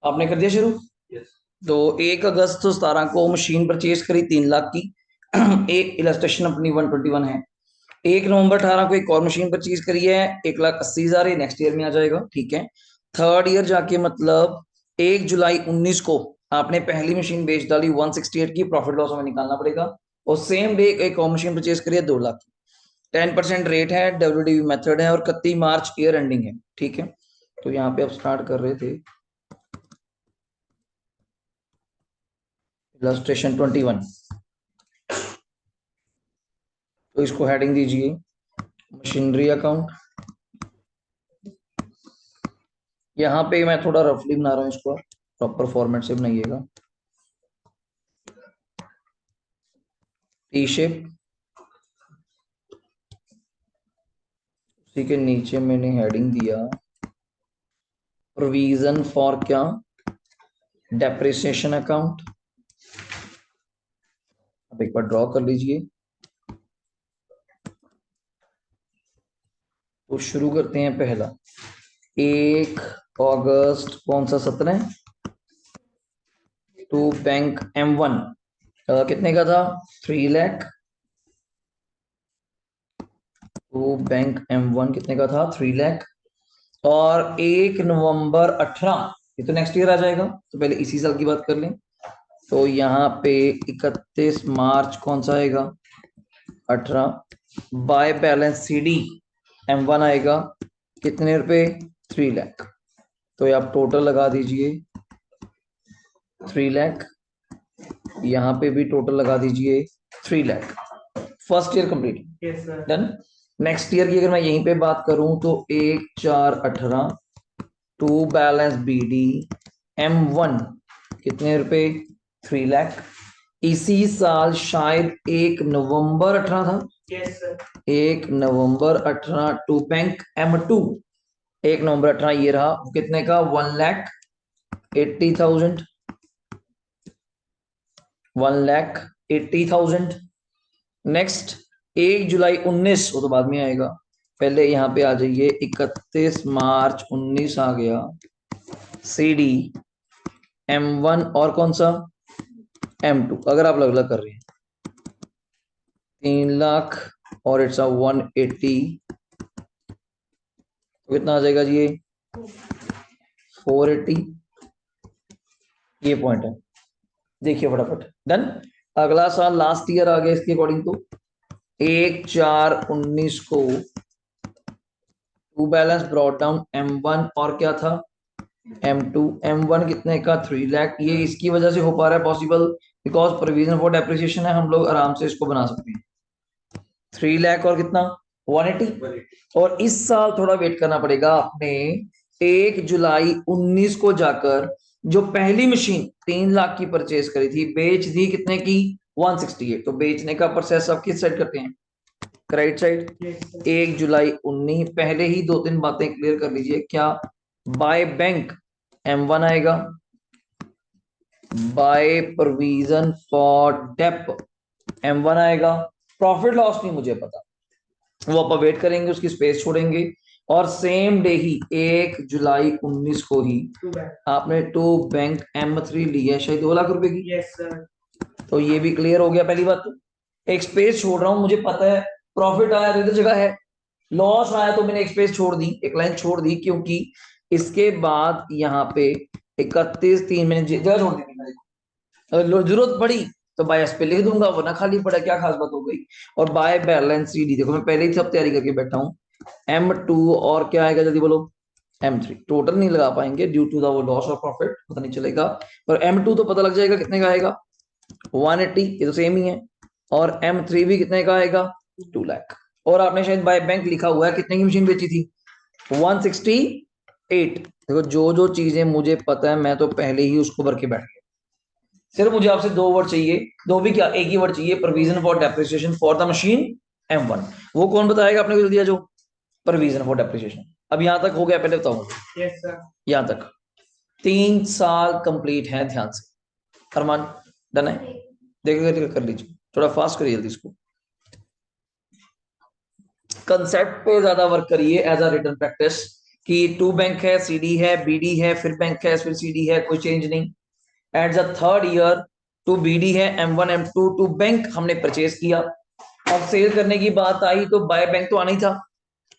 आपने कर दिया शुरू। यस। तो 1 अगस्त 2017 को मशीन परचेज करी 3 लाख की। एक इलस्ट्रेशन अपनी 121 है। 1 नवंबर 2018 को एक और मशीन परचेज करी है 1,80,000, नेक्स्ट ईयर में आ जाएगा, ठीक है। थर्ड ईयर जाके मतलब 1 जुलाई 2019 को आपने पहली मशीन बेच डाली 168 की, प्रॉफिट लॉस हमें निकालना पड़ेगा। और सेम डे एक और मशीन परचेज करी है 2 लाख की। 10% रेट है, डब्ल्यूडीवी मेथड है, और 31 मार्च ईयर एंडिंग है, ठीक है। तो यहाँ पे आप स्टार्ट कर रहे थे इलस्ट्रेशन 21। तो इसको हेडिंग दीजिए मशीनरी अकाउंट। यहाँ पे मैं थोड़ा रफली बना रहा हूँ इसको, प्रॉपर फॉर्मेट से बनाइएगा। टी शेप, उसी के नीचे मैंने हेडिंग दिया प्रोविजन फॉर क्या, डेप्रिसिएशन अकाउंट। अब एक बार ड्रॉ कर लीजिए। तो शुरू करते हैं पहला 1 अगस्त कौन सा 17 टू बैंक M1 कितने का था 3 लाख। तो बैंक M1 कितने का था 3 लाख। और 1 नवंबर 2018, ये तो नेक्स्ट ईयर आ जाएगा, तो पहले इसी साल की बात कर लें। तो यहाँ पे 31 मार्च कौन सा आएगा 18, बाय बैलेंस CD M1 आएगा कितने रुपए 3 लाख। तो ये आप टोटल लगा दीजिए 3 लाख। यहाँ पे भी टोटल लगा दीजिए 3 lakh. First year complete. Yes sir. Done. Next year की अगर मैं यहीं पे बात करूं तो 1/4/18 टू बैलेंस BD M1 कितने रुपए 3 लाख। इसी साल शायद 1 नवंबर 2018 था। Yes sir. 1 नवंबर 2018 टू बैंक M2 1 नवंबर 2018 ये रहा, कितने का 1,80,000। 1,80,000। नेक्स्ट 1 जुलाई 2019, वो तो बाद में आएगा, पहले यहाँ पे आ जाइए 31 मार्च 2019 आ गया CD M1 और कौन सा M2। अगर आप अलग अलग कर रहे हैं 3 लाख और इट्स 180, तो कितना आ जाएगा जी ये 480। ये पॉइंट है, देखिए फटाफट। डन। अगला साल लास्ट ईयर आ गया इसके अकॉर्डिंग तो 1/4/19 को to balance brought down M1 और क्या था M2। M1 कितने का 3 लाख। ये इसकी वजह से हो पा रहा है possible because provision for depreciation है, हम लोग आराम से इसको बना सकते हैं 3 लाख और कितना 180। और इस साल थोड़ा वेट करना पड़ेगा आपने 1 जुलाई 2019 को जाकर जो पहली मशीन 3 लाख की परचेज करी थी बेच दी कितने की 168। तो बेचने का प्रोसेस आप किस साइड करते हैं राइट साइड। 1 जुलाई 2019 पहले ही 2-3 बातें क्लियर कर लीजिए क्या बाय बैंक M1 आएगा, by provision for Depp M1 आएगा। प्रॉफिट लॉस नहीं मुझे पता, वो आप वेट करेंगे, उसकी स्पेस छोड़ेंगे। और सेम डे ही 1 जुलाई 2019 को ही आपने टू बैंक M3 ली है शायद 2 लाख रुपए की। Yes sir. तो ये भी क्लियर हो गया पहली बात तो। एक स्पेस छोड़ रहा हूं, मुझे पता है प्रॉफिट आया तो इधर जगह है, लॉस आया तो मैंने एक स्पेस छोड़ दी, एक लाइन छोड़ दी, क्योंकि इसके बाद यहाँ पे 31/3 मैंने जगह छोड़ दी थी मेरे को। अगर जरूरत पड़ी तो बाय एस पे लिख दूंगा, वरना खाली पड़ा क्या खास बात हो गई। और बाय बैलेंस CD देखो मैं पहले ही सब तैयारी करके बैठा हूँ M2 और क्या आएगा जल्दी बोलो M3। टोटल नहीं लगा पाएंगे ड्यू टू द वो लॉस ऑफ प्रॉफिट, पता नहीं चलेगा। पर M2 तो पता लग जाएगा कितने का आएगा 180, ये तो सेम ही है। और M3 भी कितने का आएगा 2 लाख। और आपने शायद बाय बैंक लिखा हुआ है कितने की मशीन बेची थी 168। देखो जो जो चीजें मुझे पता है मैं तो पहले ही उसको भर के बैठ गया। सिर्फ मुझे आपसे 2 वर्ड चाहिए, दो भी क्या एक ही वर्ड चाहिए, provision for depreciation for the machine M1। वो कौन बताएगा आपने को दिया जो प्रोविजन फॉर डेप्रिसिएशन। अब यहां तक हो गया, पहले बताओ मुझे। Yes sir. यहां तक 3 साल कंप्लीट है, ध्यान से अरमान। डन है, देखिए कर लीजिए, थोड़ा फास्ट करिए जल्दी इसको। कंसेप्ट पे ज्यादा वर्क करिए एज अ रिटन प्रैक्टिस। कि टू बैंक है, सीडी है, बीडी है, फिर बैंक है, फिर सीडी है, कोई चेंज नहीं। At the third year to BD है, M1 M2 टू बैंक हमने परचेज किया। अब सेल करने की बात आई तो बाय बैंक तो आना ही था,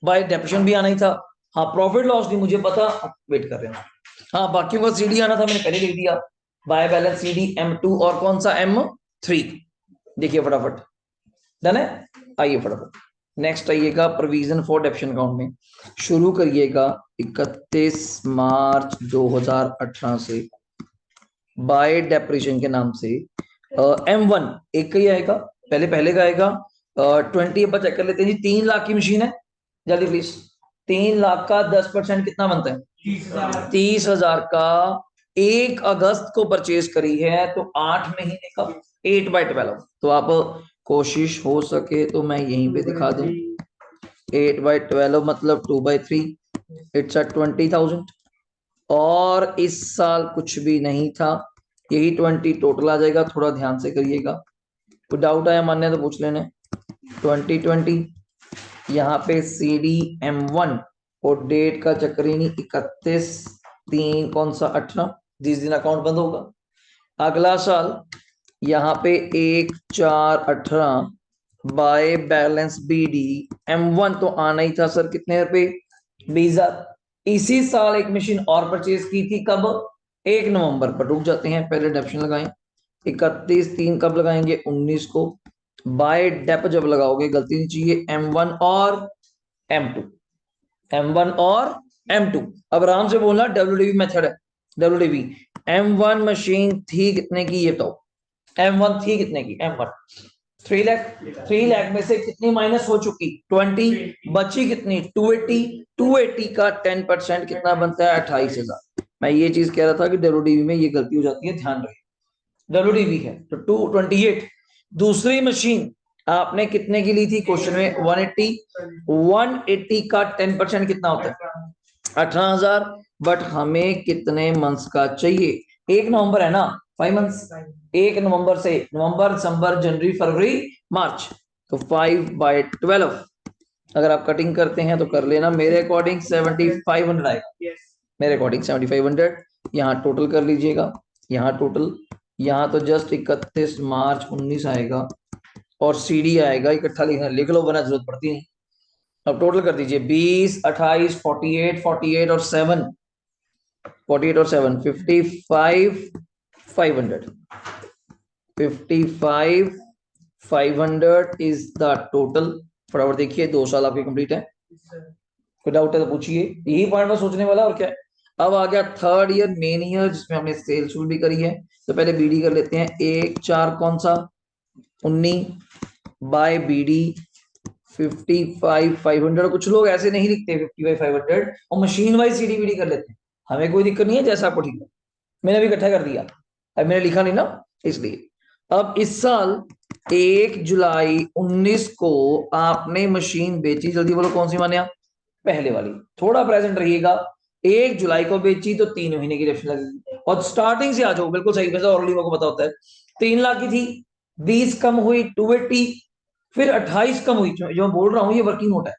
बाय डेप्रिसिएशन भी आना ही था। हाँ प्रॉफिट लॉस नहीं मुझे पता, वेट कर रहे हैं। हाँ बाकी को सीडी आना था, मैंने पहले लिख दिया। बाय बैलेंस सीडी M2 और कौन सा M3। देखिए फटाफट डन है। आइए फटाफट नेक्स्ट आइएगा प्रोविजन फॉर डेप्रिसिएशन अकाउंट में। शुरू करिएगा 31 मार्च 2018 से बाय डेप्रिसिएशन के नाम से। M1 एक का ही आएगा, पहले का आएगा 20। अब चेक कर लेते हैं जी। 3 लाख की मशीन है, जल्दी प्लीज। 3 लाख का 10% कितना बनता है? 30,000 का 1 अगस्त को परचेज करी है तो 8 महीने का 8/12। तो आप कोशिश हो सके तो मैं यहीं पे दिखा दूं 8/12 मतलब 2/3, इट्स 20,000। और इस साल कुछ भी नहीं था, यही 20 टोटल आ जाएगा। थोड़ा ध्यान से करिएगा, कोई डाउट आया मान्य तो पूछ लेने। 2020 यहाँ पे CD M1 और डेट का चक्कर ही नहीं, 31/3 कौन सा 18, जिस दिन अकाउंट बंद होगा। अगला साल यहाँ पे 1/4/18 बाय बैलेंस BD M1 तो आना ही था सर, कितने रुपए? 20,000। इसी साल एक मशीन और परचेज की थी, कब? 1 नवंबर पर। रुक जाते हैं, पहले डेप्शन लगाएं। 31/3 कब लगाएंगे? 19 को। बाय डेप जब लगाओगे गलती नहीं चाहिए, M1 और M2, M1 और M2। अब आराम से बोलना, WDV मेथड है। WDV M1 मशीन थी कितने की ये बताओ? M1 थी कितने की? M1 3 लाख। 3 लाख में से कितनी माइनस हो चुकी? 20। बची कितनी? 280। 280 का 10% कितना बनता है? 28,000। मैं ये चीज कह रहा था कि WDV में ये गलती हो जाती है, ध्यान रहे। WDV है तो 228। दूसरी मशीन आपने कितने की ली थी? क्वेश्चन में 180। 180 का 10% कितना होता है? 18,000। बट हमें कितने मंथ्स का चाहिए? 1 नवंबर है ना, 5 मंथ्स। 1 नवंबर से नवंबर, दिसंबर, जनवरी, फरवरी, मार्च, तो 5/12। अगर आप कटिंग करते हैं तो कर लेना, मेरे अकॉर्डिंग 7500 आएगा। मेरे अकॉर्डिंग 7500। यहाँ टोटल कर लीजिएगा, यहाँ टोटल, यहाँ तो जस्ट 31 मार्च 19 आएगा और CD आएगा। इकट्ठा लिखना, लिख लो वरना जरूरत पड़ती नहीं। अब टोटल कर दीजिए 20, 28, 48, 48 और 7, 48 और 7, 55,500। 55,500 इज द टोटल। फटाफट देखिए, 2 साल आपके कंप्लीट है। कोई डाउट है तो पूछिए, यही पॉइंट में सोचने वाला और क्या है। अब आ गया थर्ड ईयर, मेन ईयर, जिसमें हमने सेल शुरू भी करी है। तो पहले BD कर लेते हैं। 1/4 कौन सा? 19 बाय BD 55,500। कुछ लोग ऐसे नहीं लिखते 55,500 और मशीन वाइज CD BD कर लेते हैं। हमें कोई दिक्कत नहीं है, जैसा आपको ठीक है। मैंने भी इकट्ठा कर दिया, अब मैंने लिखा नहीं ना इसलिए। अब इस साल 1 जुलाई 19 को आपने मशीन बेची, जल्दी बोलो कौन सी मान्या? पहले वाली। थोड़ा प्रेजेंट रहिएगा। 1 जुलाई को बेची तो 3 महीने की डेप्शन लगेगी। और स्टार्टिंग से आ जाओ बिल्कुल सही, वैसे और को पता होता है। 3 लाख की थी, 20 कम हुई 280, फिर 28 कम हुई। जो मैं बोल रहा हूं ये वर्किंग नोट है।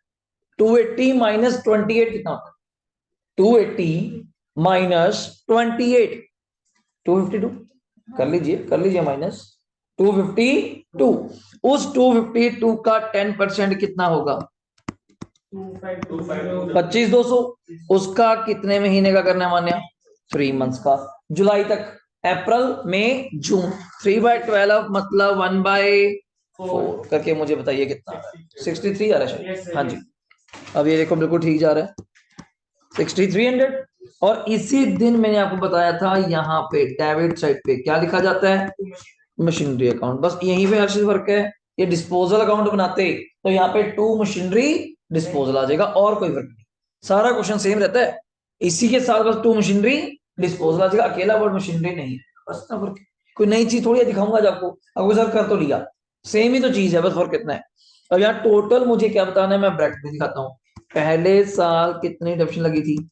280 माइनस 28 कितना होता है? 280 माइनस 28, 252। कर लीजिए माइनस 252। उस 252 का 10% कितना होगा? 25,200। उसका कितने महीने का करना है मान्या? 3 मंथ्स का, जुलाई तक। अप्रैल, मई, जून। 3/12 मतलब 1/4 करके मुझे बताइए कितना आ रहा है? 63 आ रहा है शायद। हाँ जी, अब ये देखो बिल्कुल ठीक जा रहा है, 6300। और इसी दिन मैंने आपको बताया था यहाँ पे डेबिट साइड पे क्या लिखा जाता है? Machinery account. बस यहीं पे हर चीज फर्क है। ये डिस्पोजल अकाउंट बनाते तो यहाँ पे टू मशीनरी डिस्पोजल आ जाएगा, और कोई फर्क नहीं। सारा क्वेश्चन सेम रहता है, इसी के साथ बस टू मशीनरी डिस्पोजल आ जाएगा, अकेला वर्ड मशीनरी नहीं है। बस ना फर्क, कोई नई चीज थोड़ी दिखाऊंगा जब आपको सर कर तो लिया, सेम ही तो चीज है, बस फर्क कितना है। अब यहाँ टोटल मुझे क्या बताना है, मैं ब्रैकेट में दिखाता हूँ। पहले साल कितनी डिडक्शन लगी थी?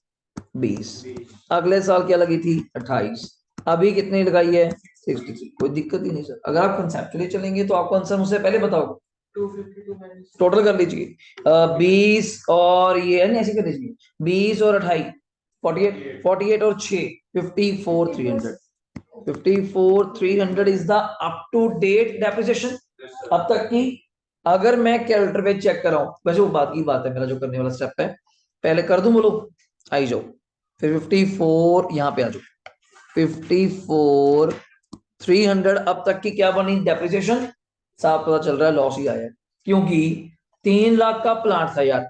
20। अगले साल क्या लगी थी? 28। अभी कितनी लगाई है? 63। कोई दिक्कत ही नहीं सर, अगर आप कंसेप्चुअली चलेंगे तो आपको आंसर मुझसे पहले बताओगे। टोटल कर लीजिए 20 और ये नहीं, ऐसे कर लीजिए 20 और 28 48 48 और 6 54 300 54 300 is the up to date depreciation अब तक की। अगर मैं कैलकुलेटर पे चेक कर रहा हूं, वैसे वो बात की बात है, मेरा जो करने वाला स्टेप है पहले कर दूं, बोलो आई जाओ, फिर 54 यहां पे आ जाओ, 54 300 अब तक की क्या बनी डेप्रिसिएशन, साफ पता चल रहा है लॉस ही आया है, क्योंकि 3 लाख का प्लांट था यार,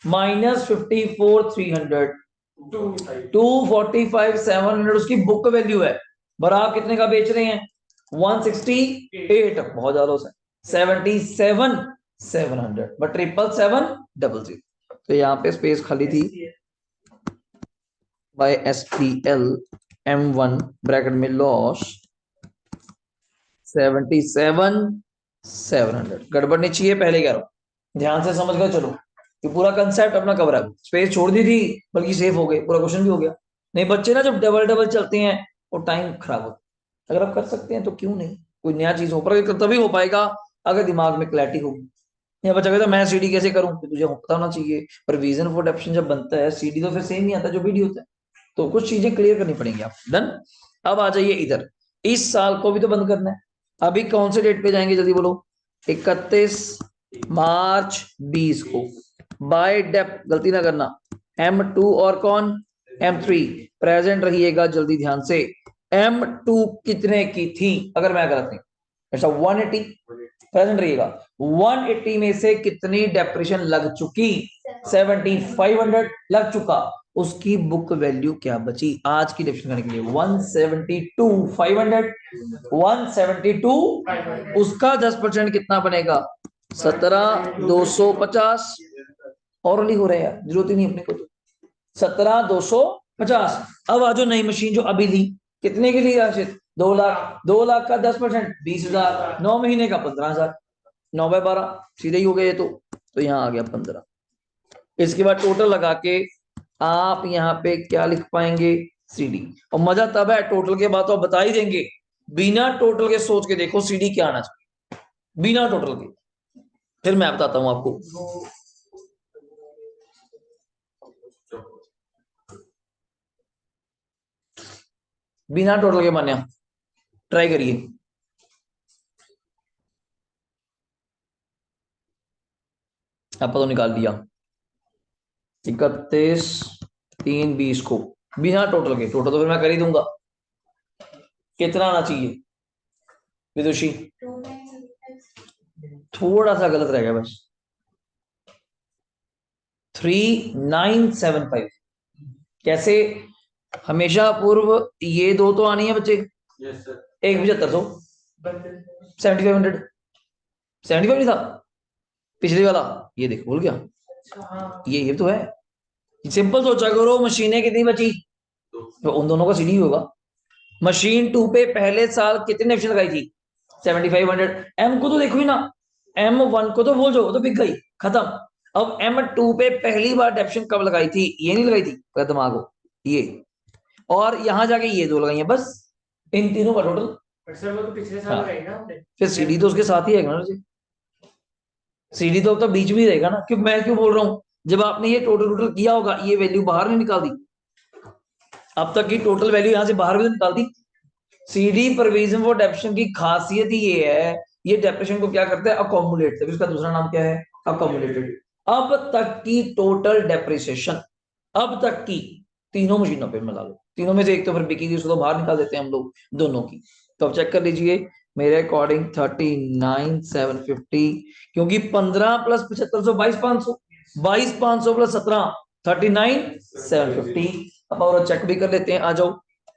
माइनस 54 300 245 700 उसकी बुक वैल्यू है, पर आप कितने का बेच रहे हैं 168, बहुत ज्यादा है 77 700 बट 77700, तो यहाँ पे स्पेस खाली थी बाय STL M1 ब्रैकेट में लॉस 77 700, गड़बड़ नहीं चाहिए पहले कह रहा हूं, ध्यान से समझ कर चलो, ये पूरा कंसेप्ट अपना कवर है, स्पेस छोड़ दी थी बल्कि सेफ हो गए, पूरा क्वेश्चन भी हो गया। नहीं बच्चे ना जब डबल डबल चलते हैं और टाइम खराब होता है, अगर आप कर सकते हैं तो क्यों नहीं, कोई नया चीज हो, पर तभी हो पाएगा अगर दिमाग में क्लैरिटी होगी। या बच्चा कहता मैं सीडी कैसे करूं, तो तुझे पता होना चाहिए, पर रीजन फॉर डेफिनेशन जब बनता है सीडी तो फिर सेम ही आता है जो बीडी होता है, तो कुछ चीजें क्लियर करनी पड़ेंगी आप। डन। अब आ जाइए इधर, इस साल को भी तो बंद करना है, अभी कौन से डेट पे जाएंगे जल्दी बोलो, 31 मार्च 20 को बाय डेप, गलती ना करना, M2 और कौन M3 प्रेजेंट रहिएगा जल्दी ध्यान से, M2 कितने की थी अगर मैं गलत नहीं, ऐसा 180 प्रेजेंट रहिएगा, 180 में से कितनी डेप्रेशन लग चुकी 7500 लग चुका, उसकी बुक वैल्यू क्या बची आज की डेप्रेशन करने के लिए 172 500 172 उसका 10% कितना बनेगा 17,250 और हो रहा है यार, जरूरत ही नहीं अपने को तो 17,250। अब आज नई मशीन जो अभी ली कितने की ली राशिद 2 लाख, 2 लाख का 10% 20,000, 9 महीने का 15,000, 9/12 सीधे ही हो गए ये तो यहाँ आ गया 15। इसके बाद टोटल लगा के आप यहाँ पे क्या लिख पाएंगे सीडी, और मजा तब है टोटल के बाद तो आप बता ही देंगे, बिना टोटल के सोच के देखो सीडी क्या आना चाहिए, बिना टोटल के, फिर मैं बताता हूं आपको। बिना टोटल के मान्या ट्राई करिए, आप तो निकाल दिया 31/3/20 को बिना टोटल के, टोटल तो फिर मैं कर ही दूंगा, कितना आना चाहिए विदुषी, थोड़ा सा गलत रह गया बस, 3975, कैसे हमेशा पूर्व ये दो तो आनी है बच्चे, एक 7500 7500 75 नहीं था पिछले वाला, ये देखो भूल गया, ये तो है, सिंपल सोचा करो, मशीनें कितनी बची तो उन दोनों का सीडी होगा, मशीन 2 पे पहले साल कितने ऑप्शन लगाई थी 7500, M को तो देखो ही ना, M1 को तो भूल जाओ तो बिक गई खत्म, अब M2 पे पहली बार डेप्शन कब लगाई थी, ये नहीं लगाई थी दिमाग हो ये, और यहां जाके ये दो लगाई है बस, इन तीनों का टोटल, वो तो पिछले साल लगाई ना हमने, फिर सीडी तो उसके साथ ही है ना जी, सीडी तो बीच में ही रहेगा ना, क्योंकि मैं क्यों बोल रहा हूं, जब आपने ये टोटल टोटल किया होगा ये वैल्यू बाहर नहीं निकाल दी, अब तक की टोटल वैल्यू यहां से बाहर भी तो निकाल दी, सीडी प्रोविजन फॉर डेप्रेशन की खासियत ही ये है, ये डेप्रेशन को क्या करता है अकोमुलेट, तभी इसका दूसरा नाम क्या है अकोमुलेटेड, अब तक की टोटल डेप्रिसिएशन, अब तक की तीनों मशीनों पे मिला लो, तीनों में से एक तो फिर बिकी, उसको तो बाहर निकाल देते हैं हम लोग दोनों की, तो अब चेक कर लीजिए मेरे अकॉर्डिंग 39,750, क्योंकि 15 प्लस 7500 22,500, 22,500 प्लस 17 39,750, अब और चेक भी कर लेते हैं, आ जाओ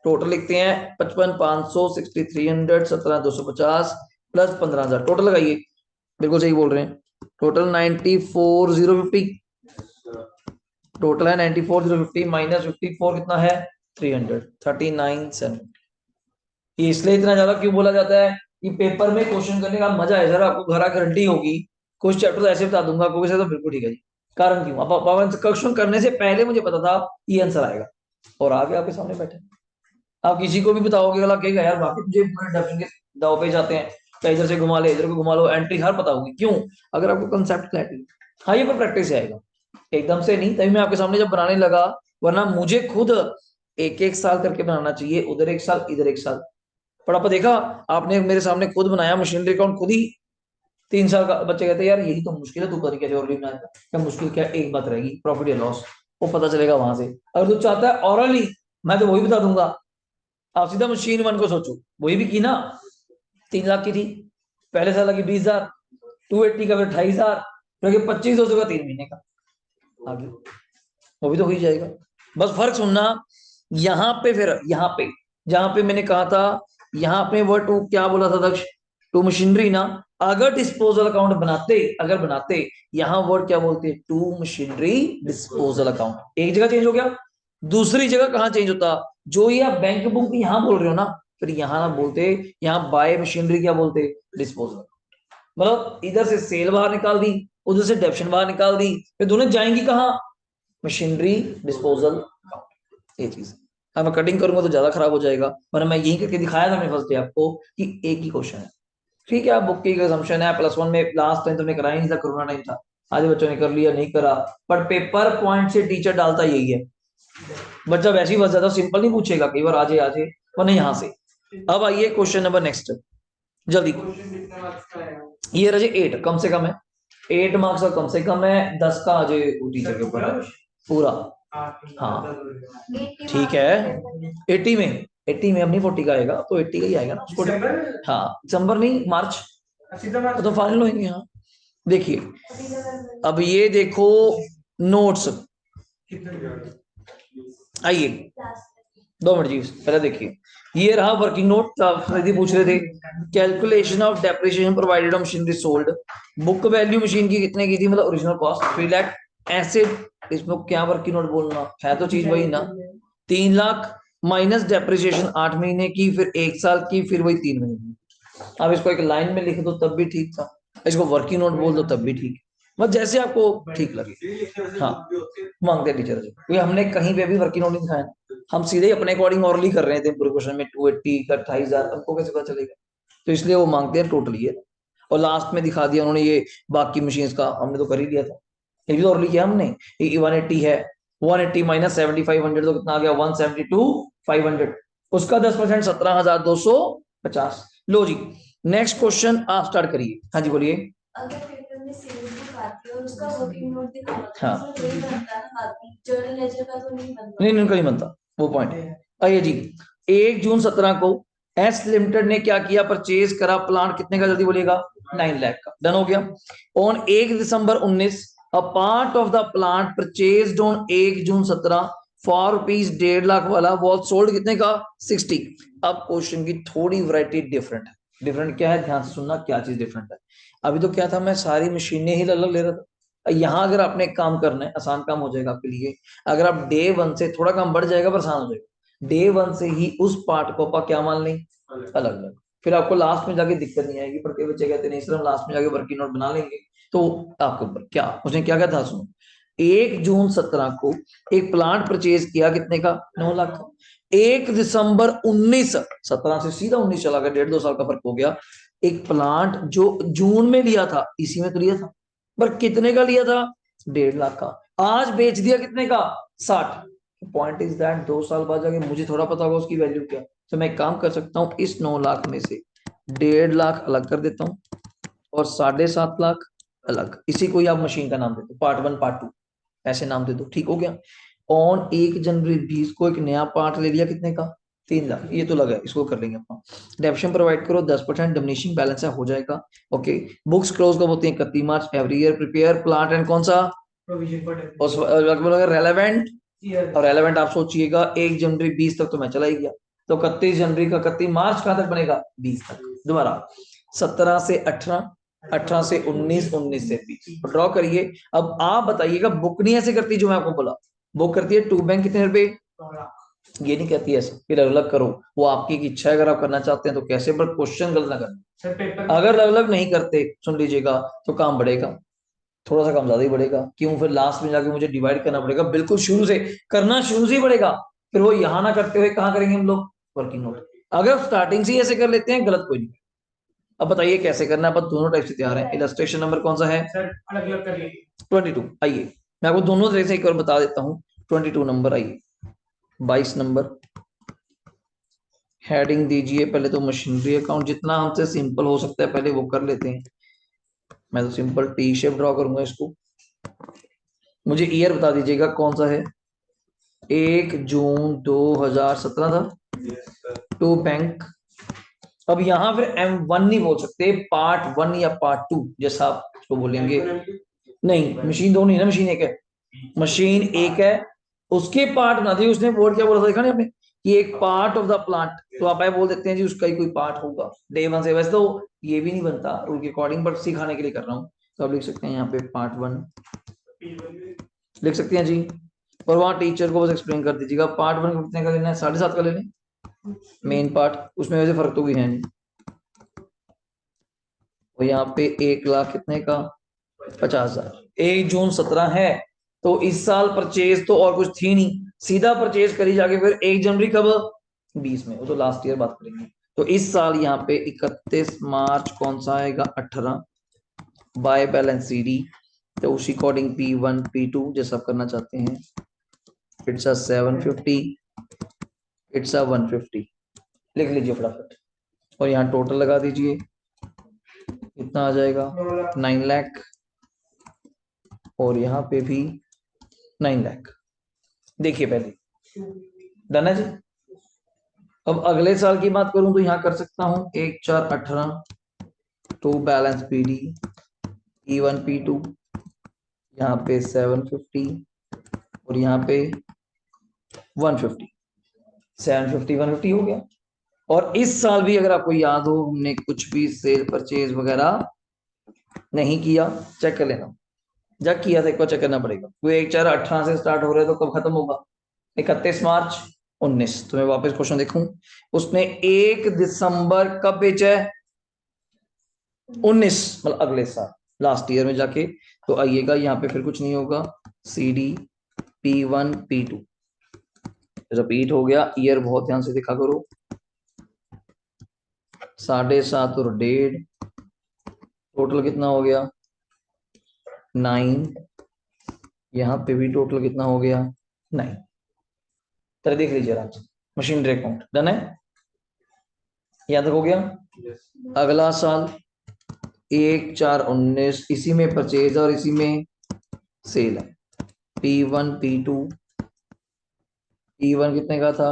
टोटल लिखते हैं 55,500 6300 17,250 प्लस 15,000, टोटल लगाइए, बिल्कुल सही बोल रहे हैं, टोटल 94,050, टोटल है 94,050 माइनस 54 कितना है 300 39,700, ये इसलिए इतना ज्यादा क्यों बोला जाता है कि पेपर में क्वेश्चन करने का मजा है, सर आपको घर गारंटी होगी, कुछ चैप्टर ऐसे बता दूंगा कोई से तो बिल्कुल ठीक है जी, कारण क्यों अब क्वेश्चन करने से पहले मुझे पता था ये आंसर आएगा, और आगे आपके सामने बैठे, आप किसी को भी बताओगे अगला कहेगा यार बाकी तुझे पूरे डेफिनेशन के दाव पे जाते हैं, क्या इधर से घुमा ले इधर को घुमा लो, एंट्री हर पता होगी, क्यों अगर आपको कंसेप्ट क्लैरिटी, हाँ ये पर प्रैक्टिस आएगा, एकदम से नहीं, तभी मैं आपके सामने जब बनाने लगा, वरना मुझे खुद एक एक साल करके बनाना चाहिए, उधर एक साल इधर एक साल। पर आपने देखा, आपने मेरे सामने खुद बनाया मशीनरी अकाउंट खुद ही। 3 साल का बच्चे कहते हैं यार यही तो मुश्किल है, तू पता नहीं कैसे और बनाया था। क्या मुश्किल क्या, एक बात रहेगी, प्रॉफिट या लॉस, वो पता चलेगा वहां से। अगर तू चाहता है ऑरली, मैं तो वही बता दूंगा। आप सीधा मशीन वन को सोचो, वही भी की ना, 3 लाख की थी, पहले साल की 20,000, 280 का फिर 28,000, फिर 25,200 का 3 महीने का, आगे वो भी तो हो ही जाएगा। बस फर्क सुनना, यहाँ पे फिर यहाँ पे जहां पे मैंने कहा था, यहाँ पे वर्ड टू क्या बोला था दक्ष, टू मशीनरी ना, अगर डिस्पोजल अकाउंट बनाते, अगर बनाते, यहाँ वर्ड क्या बोलते, टू मशीनरी डिस्पोजल अकाउंट। एक जगह चेंज हो गया, दूसरी जगह कहाँ चेंज होता, जो ये आप बैंक बुक यहाँ बोल रहे हो ना, फिर यहाँ ना बोलते, यहाँ बाय मशीनरी क्या बोलते, डिस्पोजल। मतलब इधर से सेल बाहर निकाल दी, उधर से डेप्शन बाहर निकाल दी, फिर दोनों जाएंगी कहाँ, मशीनरी डिस्पोजल अकाउंट। ये चीज है, मैं कटिंग करूंगा तो ज्यादा खराब हो जाएगा, वरना मैं यही करके दिखाया था मैंने फर्स्ट डे आपको कि एक ही क्वेश्चन है। ठीक है, आप बुक की assumption है, +1 में लास्ट टाइम तुमने कराया ही नहीं था, कोरोना टाइम था, आधे बच्चों ने कर लिया, नहीं करा, पर पेपर पॉइंट से टीचर डालता यही है। बच्चा वैसे ही बस ज्यादा सिंपल नहीं पूछेगा, कई बार आजे आजे, वरना यहाँ से। अब आइए क्वेश्चन नंबर नेक्स्ट, जल्दी। ये रजे 8 कम से कम है, 8 मार्क्स का कम से कम है, 10 का अजय टीचर के ऊपर है पूरा। हाँ ठीक है, 80 में, 80 में अपनी 40 का आएगा, तो 80 का ही आएगा ना उसको। हाँ दिसंबर नहीं, मार्च तो फाइनल होंगे। हाँ देखिए, अब ये देखो नोट्स, आइए 2 मिनट जी, पहले देखिए, ये रहा वर्किंग नोट, आप पूछ रहे थे, calculation of depreciation provided on machinery sold, book value machine की कितने की थी, मतलब ओरिजिनल कॉस्ट 3 लाख, एसिड, इसमें क्या वर्किंग नोट बोलना है, तो चीज वही ना, 3 लाख माइनस डेप्रिसिएशन 8 महीने की, फिर 1 साल की, फिर वही 3 महीने की। अब इसको एक लाइन में लिख दो तब भी ठीक था, इसको वर्किंग नोट बोल दो तब भी ठीक, बस जैसे आपको ठीक लगे। हाँ मांगते टीचर, क्योंकि हमने कहीं पे भी वर्किंग नोट नहीं दिखाया, हम सीधे अपने अकॉर्डिंग ऑरली कर रहे थे पूरे क्वेश्चन में, 280 का 28,000, हमको कैसे पता चलेगा, तो इसलिए वो मांगते हैं टोटल ये। और लास्ट में दिखा दिया उन्होंने ये बाकी मशीन्स का, हमने तो कर ही लिया था, ये भी तो ऑरली किया हमने। ये 180 है, 180 माइनस 7500 तो कितना आ गया, 172,500, उसका 10% 17,250। लो जी नेक्स्ट क्वेश्चन आप स्टार्ट करिए। हाँ जी बोलिए। अगर पेपर में सेल बुक आती है और उसका वर्किंग नोट दिखाना, हाँ तो वही बनता है ना, जर्नल लेजर का तो नहीं बनता, नहीं नहीं बनता, वो पॉइंट है। आइए जी, 1 जून 2017 को एस लिमिटेड ने क्या किया, परचेज करा प्लांट कितने का, जल्दी बोलिएगा, 9 लाख का, डन हो गया। On 1 December 2019 a part of the plant purchased on 1 जून 2017 फॉर रुपीज 1.5 लाख वाला वॉज सोल्ड कितने का, 60। अब क्वेश्चन की थोड़ी वैरायटी डिफरेंट है, डिफरेंट क्या है, ध्यान से सुनना क्या चीज डिफरेंट है। अभी तो क्या था, मैं सारी मशीनें ही अलग ले रहा था, यहाँ अगर आपने एक काम करना है, आसान काम हो जाएगा आपके लिए, अगर आप डे 1 से, थोड़ा काम बढ़ जाएगा पर आसान हो जाएगा, डे 1 से ही उस पार्ट को आप क्या मान लें, अलग अलग, फिर आपको लास्ट में जाके दिक्कत नहीं आएगी। पर कई बच्चे कहते नहीं सर हम लास्ट में जाके वर्किंग नोट बना लेंगे, तो आपके ऊपर क्या, उसने क्या कहा था सुनो, 1 जून 2017 को एक प्लांट परचेज किया कितने का, 9 लाख का। 1 दिसंबर 2019, 17 से सीधा 19 चला गया, 1.5-2 साल का फर्क हो गया, एक प्लांट जो जून में लिया था, इसी में तो लिया था, पर कितने का लिया था, 1.5 लाख का, आज बेच दिया कितने का, 60। पॉइंट इज दैट 2 साल बाद जाके मुझे थोड़ा पता होगा उसकी वैल्यू क्या, तो मैं एक काम कर सकता हूँ, इस 9 लाख में से 1.5 लाख अलग कर देता हूँ, और 7.5 लाख अलग, इसी को ही आप मशीन का नाम दे दो, पार्ट 1 पार्ट 2 ऐसे नाम दे दो, ठीक हो गया। ऑन 1 जनवरी 20 को एक नया पार्ट ले लिया कितने का, 3 लाख, ये तो लगा, इसको कर लेंगे अपना। डेप्शन प्रोवाइड करो 10%, डिमिनिशिंग बैलेंस है, हो जाएगा। ओके, बुक्स क्लोज कब होती है, 31 मार्च every year. Prepare plant and कौन सा, रेलेवेंट, और रेलेवेंट आप सोचिएगा 1 जनवरी 20 तक तो मैं चला ही गया, तो 31 जनवरी का 31 मार्च कहां तक बनेगा, 20 तक। दोबारा 17 से 18, 18 से 19, 19 से 20, ड्रॉ करिए। अब आप बताइएगा, बुक नहीं ऐसे करती जो मैं आपको बोला, बुक करती है टू बैंक कितने रुपए, ये नहीं कहती ऐसे, फिर अलग अलग करो, वो आपकी इच्छा है, अगर आप करना चाहते हैं तो कैसे, पर क्वेश्चन गलत ना करना। अगर अलग अलग नहीं करते, सुन लीजिएगा, तो काम बढ़ेगा, थोड़ा सा काम ज्यादा ही बढ़ेगा, क्यों, फिर लास्ट में जाके मुझे डिवाइड करना पड़ेगा, बिल्कुल शुरू से करना, शुरू से ही पड़ेगा, फिर वो यहाँ ना करते हुए कहाँ करेंगे हम लोग, वर्किंग नोट। अगर स्टार्टिंग से ही ऐसे कर लेते हैं, गलत कोई नहीं। अब बताइए कैसे करना है, अपन दोनों टाइप से तैयार है। इलस्ट्रेशन नंबर कौन सा है, सर अलग अलग करिए, 22। आइए मैं आपको दोनों तरह से एक बार बता देता हूँ। 22 नंबर, आइए 22 नंबर, हेडिंग दीजिए पहले तो मशीनरी अकाउंट, जितना हमसे सिंपल हो सकता है पहले वो कर लेते हैं। मैं तो सिंपल टी शेप ड्रॉ करूंगा इसको। मुझे ईयर बता दीजिएगा कौन सा है। 1 जून 2017 था। To bank. अब यहाँ फिर M1 नहीं बोल सकते, पार्ट 1 या पार्ट 2 जैसा आप उसको बोलेंगे। नहीं, मशीन दो नहीं ना, मशीन एक है। मशीन एक है, उसके पार्ट बना दिए उसने। वर्ड क्या बोला था देखा नहीं आपने, कि एक पार्ट ऑफ द प्लांट, तो आप बोल देते हैं जी उसका ही कोई पार्ट होगा डे 1 से। वैसे तो ये भी नहीं बनता रूल के अकॉर्डिंग, बट सिखाने के लिए कर रहा हूँ। तो आप लिख सकते हैं यहाँ पे पार्ट 1 लिख सकते हैं जी। और वहां टीचर को बस एक्सप्लेन कर दीजिएगा पार्ट 1 कितने का लेना है, 7.5 का ले लें मेन पार्ट, उसमें वैसे फर्क तो भी है नहीं। और यहाँ पे 1 लाख कितने का, 50,000। 1 जून 17 है, तो इस साल परचेज तो और कुछ थी नहीं, सीधा परचेज करी जाके फिर 1 जनवरी कब, 20 में, वो तो लास्ट ईयर बात करेंगे। तो इस साल यहाँ पे 31 मार्च कौन सा आएगा, 18 बाय बैलेंस CD। तो उसी अकॉर्डिंग P1 P2 जैसा आप करना चाहते हैं। इट्स अ 750, इट्स अ 150, लिख लीजिए फटाफट। और यहाँ टोटल लगा दीजिए, कितना आ जाएगा, 9 लाख। और यहाँ पे भी 9 लाख। देखिए पहले, डन है जी। अब अगले साल की बात करूं तो यहाँ कर सकता हूं 1/4 18, to balance PD P1 P2, यहाँ पे 750 और यहाँ पे 150। 750 150 हो गया। और इस साल भी अगर आपको याद हो, हमने कुछ भी सेल परचेज वगैरह नहीं किया, चेक कर लेना। जब किया था एक बार चेक करना पड़ेगा। वो 1/4 18 से स्टार्ट हो रहा है, तो कब खत्म होगा, 31 मार्च 19। तो मैं वापस क्वेश्चन देखूं, उसने 1 दिसंबर कब बेचा है, 19, मतलब अगले साल लास्ट ईयर में जाके। तो आइएगा यहाँ पे फिर कुछ नहीं होगा, CD P1 P2 रिपीट हो गया। ईयर बहुत ध्यान से देखा करो, 7.5 और 1.5, टोटल कितना हो गया 9। यहाँ पे भी टोटल कितना हो गया 9। तरह देख लीजिए आराम से, मशीनरी अकाउंट डन है, यहाँ तक हो गया। अगला साल 1/4 19, इसी में परचेज और इसी में सेल है। P1 P2, P1 कितने का था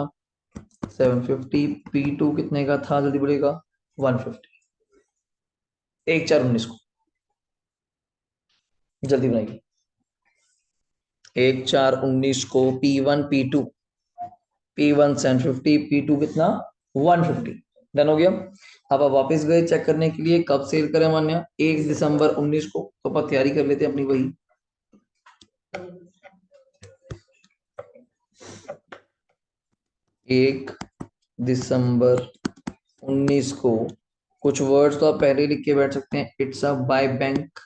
750, P2 कितने का था जल्दी बोलेगा 150। 1/4 19 को जल्दी बनाइए। 1/4 19 को P1 P2, P1 750, P2 कितना 150। डन हो गया। अब आप वापस गए चेक करने के लिए कब सेल करें मान्या, 1 दिसंबर 19 को। तो अपन तैयारी कर लेते हैं अपनी वही। 1 दिसंबर 19 को कुछ वर्ड्स तो आप पहले ही लिख के बैठ सकते हैं। इट्स अ बाय बैंक,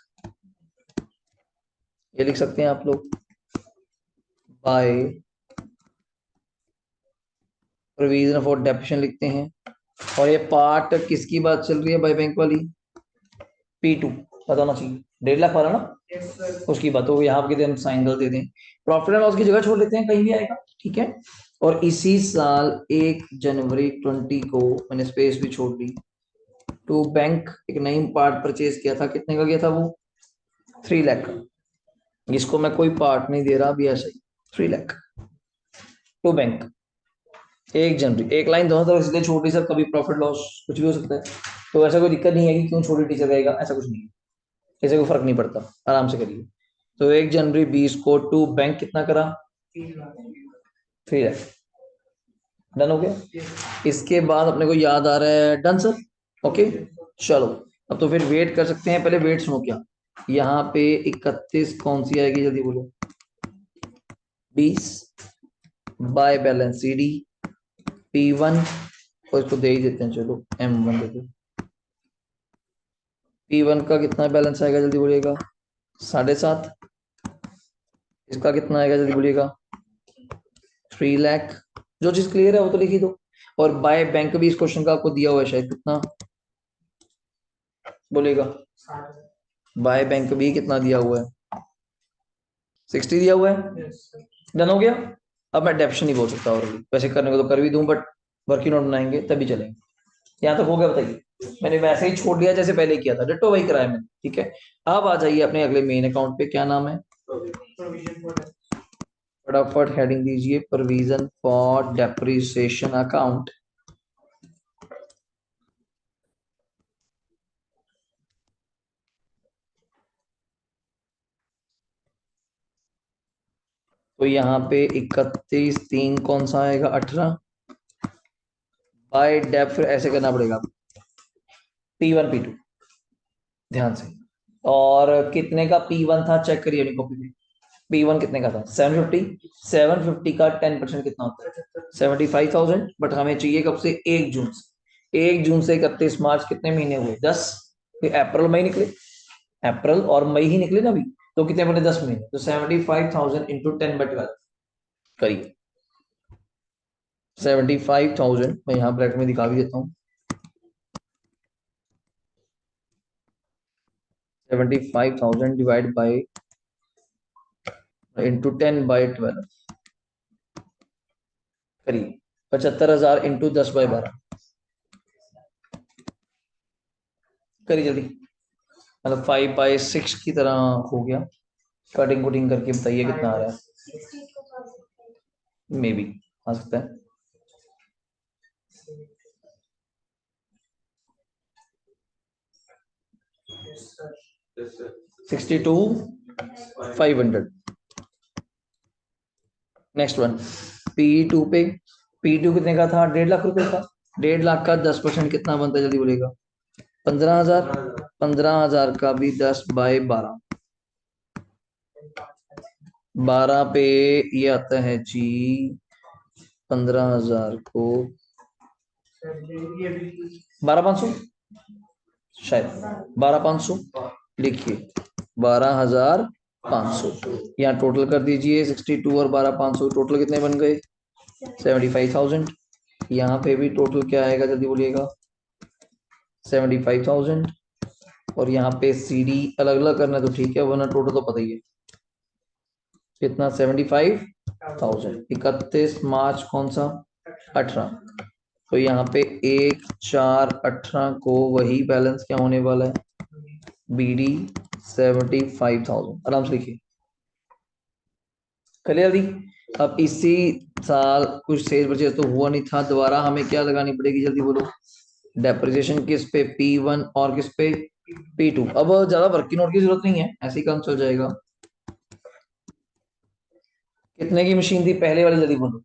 ये लिख सकते हैं आप लोग, बाय प्रोविजन फॉर डेप्यूटेशन लिखते हैं। और ये पार्ट किसकी बात चल रही है बाय बैंक वाली, P2 पता होना चाहिए, 1.5 लाख वाला ना। उसकी बात हो, यहाँ के हम साइन कर देते हैं, प्रॉफिट एंड लॉस की जगह छोड़ देते हैं, कहीं भी आएगा, ठीक है। और इसी साल 1 जनवरी 20 को मैंने स्पेस भी छोड़ दी, टू बैंक एक नई पार्ट परचेज किया था। कितने का किया था वो, 3 लाख का। जिसको मैं कोई पार्ट नहीं दे रहा अभी, ऐसा ही 3 लाख टू बैंक। 1 जनवरी, एक लाइन दोनों तरफ इसलिए छोटी, सर कभी प्रॉफिट लॉस कुछ भी हो सकता है, तो ऐसा कोई दिक्कत नहीं है कि क्यों छोटी टीचर रहेगा, ऐसा कुछ नहीं है, ऐसे कोई फर्क नहीं पड़ता, आराम से करिए। तो 1 जनवरी 20 को टू बैंक कितना करा, 3 लाख। डन हो गया। इसके बाद अपने को याद आ रहा है, डन सर, ओके चलो। अब तो फिर वेट कर सकते हैं, पहले वेट सुनो क्या। यहाँ पे 31 कौन सी आएगी जल्दी बोलो, 20 बाय बैलेंस CD P1, और इसको दे ही देते हैं, चलो M1 दे दो। P1 का कितना बैलेंस आएगा जल्दी बोलिएगा, 7.5। इसका कितना आएगा जल्दी बोलिएगा, 3 लाख। जो चीज क्लियर है वो तो लिख ही दो। और बाय बैंक भी इस क्वेश्चन का आपको दिया हुआ है शायद, कितना बोलेगा, बाय बैंक भी कितना दिया हुआ है, 60 दिया हुआ है, डन हो गया। अब मैं डेप्शन नहीं बोल सकता, और वैसे करने को तो कर भी दूं, बट वर्किंग नोट बनाएंगे तभी चलेंगे। यहाँ तक हो गया, बताइए। मैंने वैसे ही छोड़ दिया जैसे पहले किया था, डिट्टो वही कराया मैंने, ठीक है। अब आ जाइए अपने अगले मेन अकाउंट पे, क्या नाम है, फटाफट हेडिंग दीजिए, प्रोविजन फॉर डेप्रिसिएशन अकाउंट। तो यहाँ पे 31/3 कौन सा आएगा, 18 बाय डेप, फिर ऐसे करना पड़ेगा, P1 P2, ध्यान से। और कितने का P1 था, चेक करिए अपनी कॉपी में। P1 कितने का था, 750। 750 का 10% कितना होता है, 75,000। बट हमें चाहिए कब से, 1 जून से। 1 जून से 31 मार्च कितने महीने हुए, 10। फिर अप्रैल मई निकले, अप्रैल और मई ही निकले ना अभी, तो कितने बने, 10 महीने। तो 75,000 इंटू 10/12 करिए। 75,000 मैं यहाँ ब्रैकेट में दिखा भी देता हूँ। 75,000 डिवाइड बाई इंटू 10/12 करिए। 75,000 इंटू 10/12 करिए जल्दी। मतलब 5/6 की तरह हो गया। कटिंग कुटिंग करके बताइए कितना आ रहा है, मे बी आ सकता है। 62,500। नेक्स्ट वन, P2 पे, P2 कितने का था, 1.5 लाख रुपए का। 1.5 लाख का 10% कितना बनता है, जल्दी बोलेगा। 15,000। 15,000 का भी 10/12, 12 पे ये आता है जी, 15,000 को 12,500, शायद 12,500 लिखिए, 12,500। यहाँ टोटल कर दीजिए, 62 और 12,500 टोटल कितने बन गए, 75,000। यहाँ पे भी टोटल क्या आएगा, जल्दी बोलिएगा, 75,000। और यहाँ पे CD अलग अलग करना तो ठीक है, वरना टोटल तो पता ही है कितना, 75,000। 31 मार्च कौन सा, 18। तो यहाँ पे 1/4/18 को वही बैलेंस क्या होने वाला है, BD 75,000। आराम से लिखिए, क्लियर दी। अब इसी साल कुछ सेल परचेज तो हुआ नहीं था, दोबारा हमें क्या लगानी पड़ेगी, जल्दी बोलो। डेप्रिसिएशन किस पे, P1 और किस पे, P2। अब ज्यादा वर्किंग नोट की जरूरत नहीं है, ऐसे ही काम चल जाएगा। कितने की मशीन थी पहले वाली, जल्दी बोलो।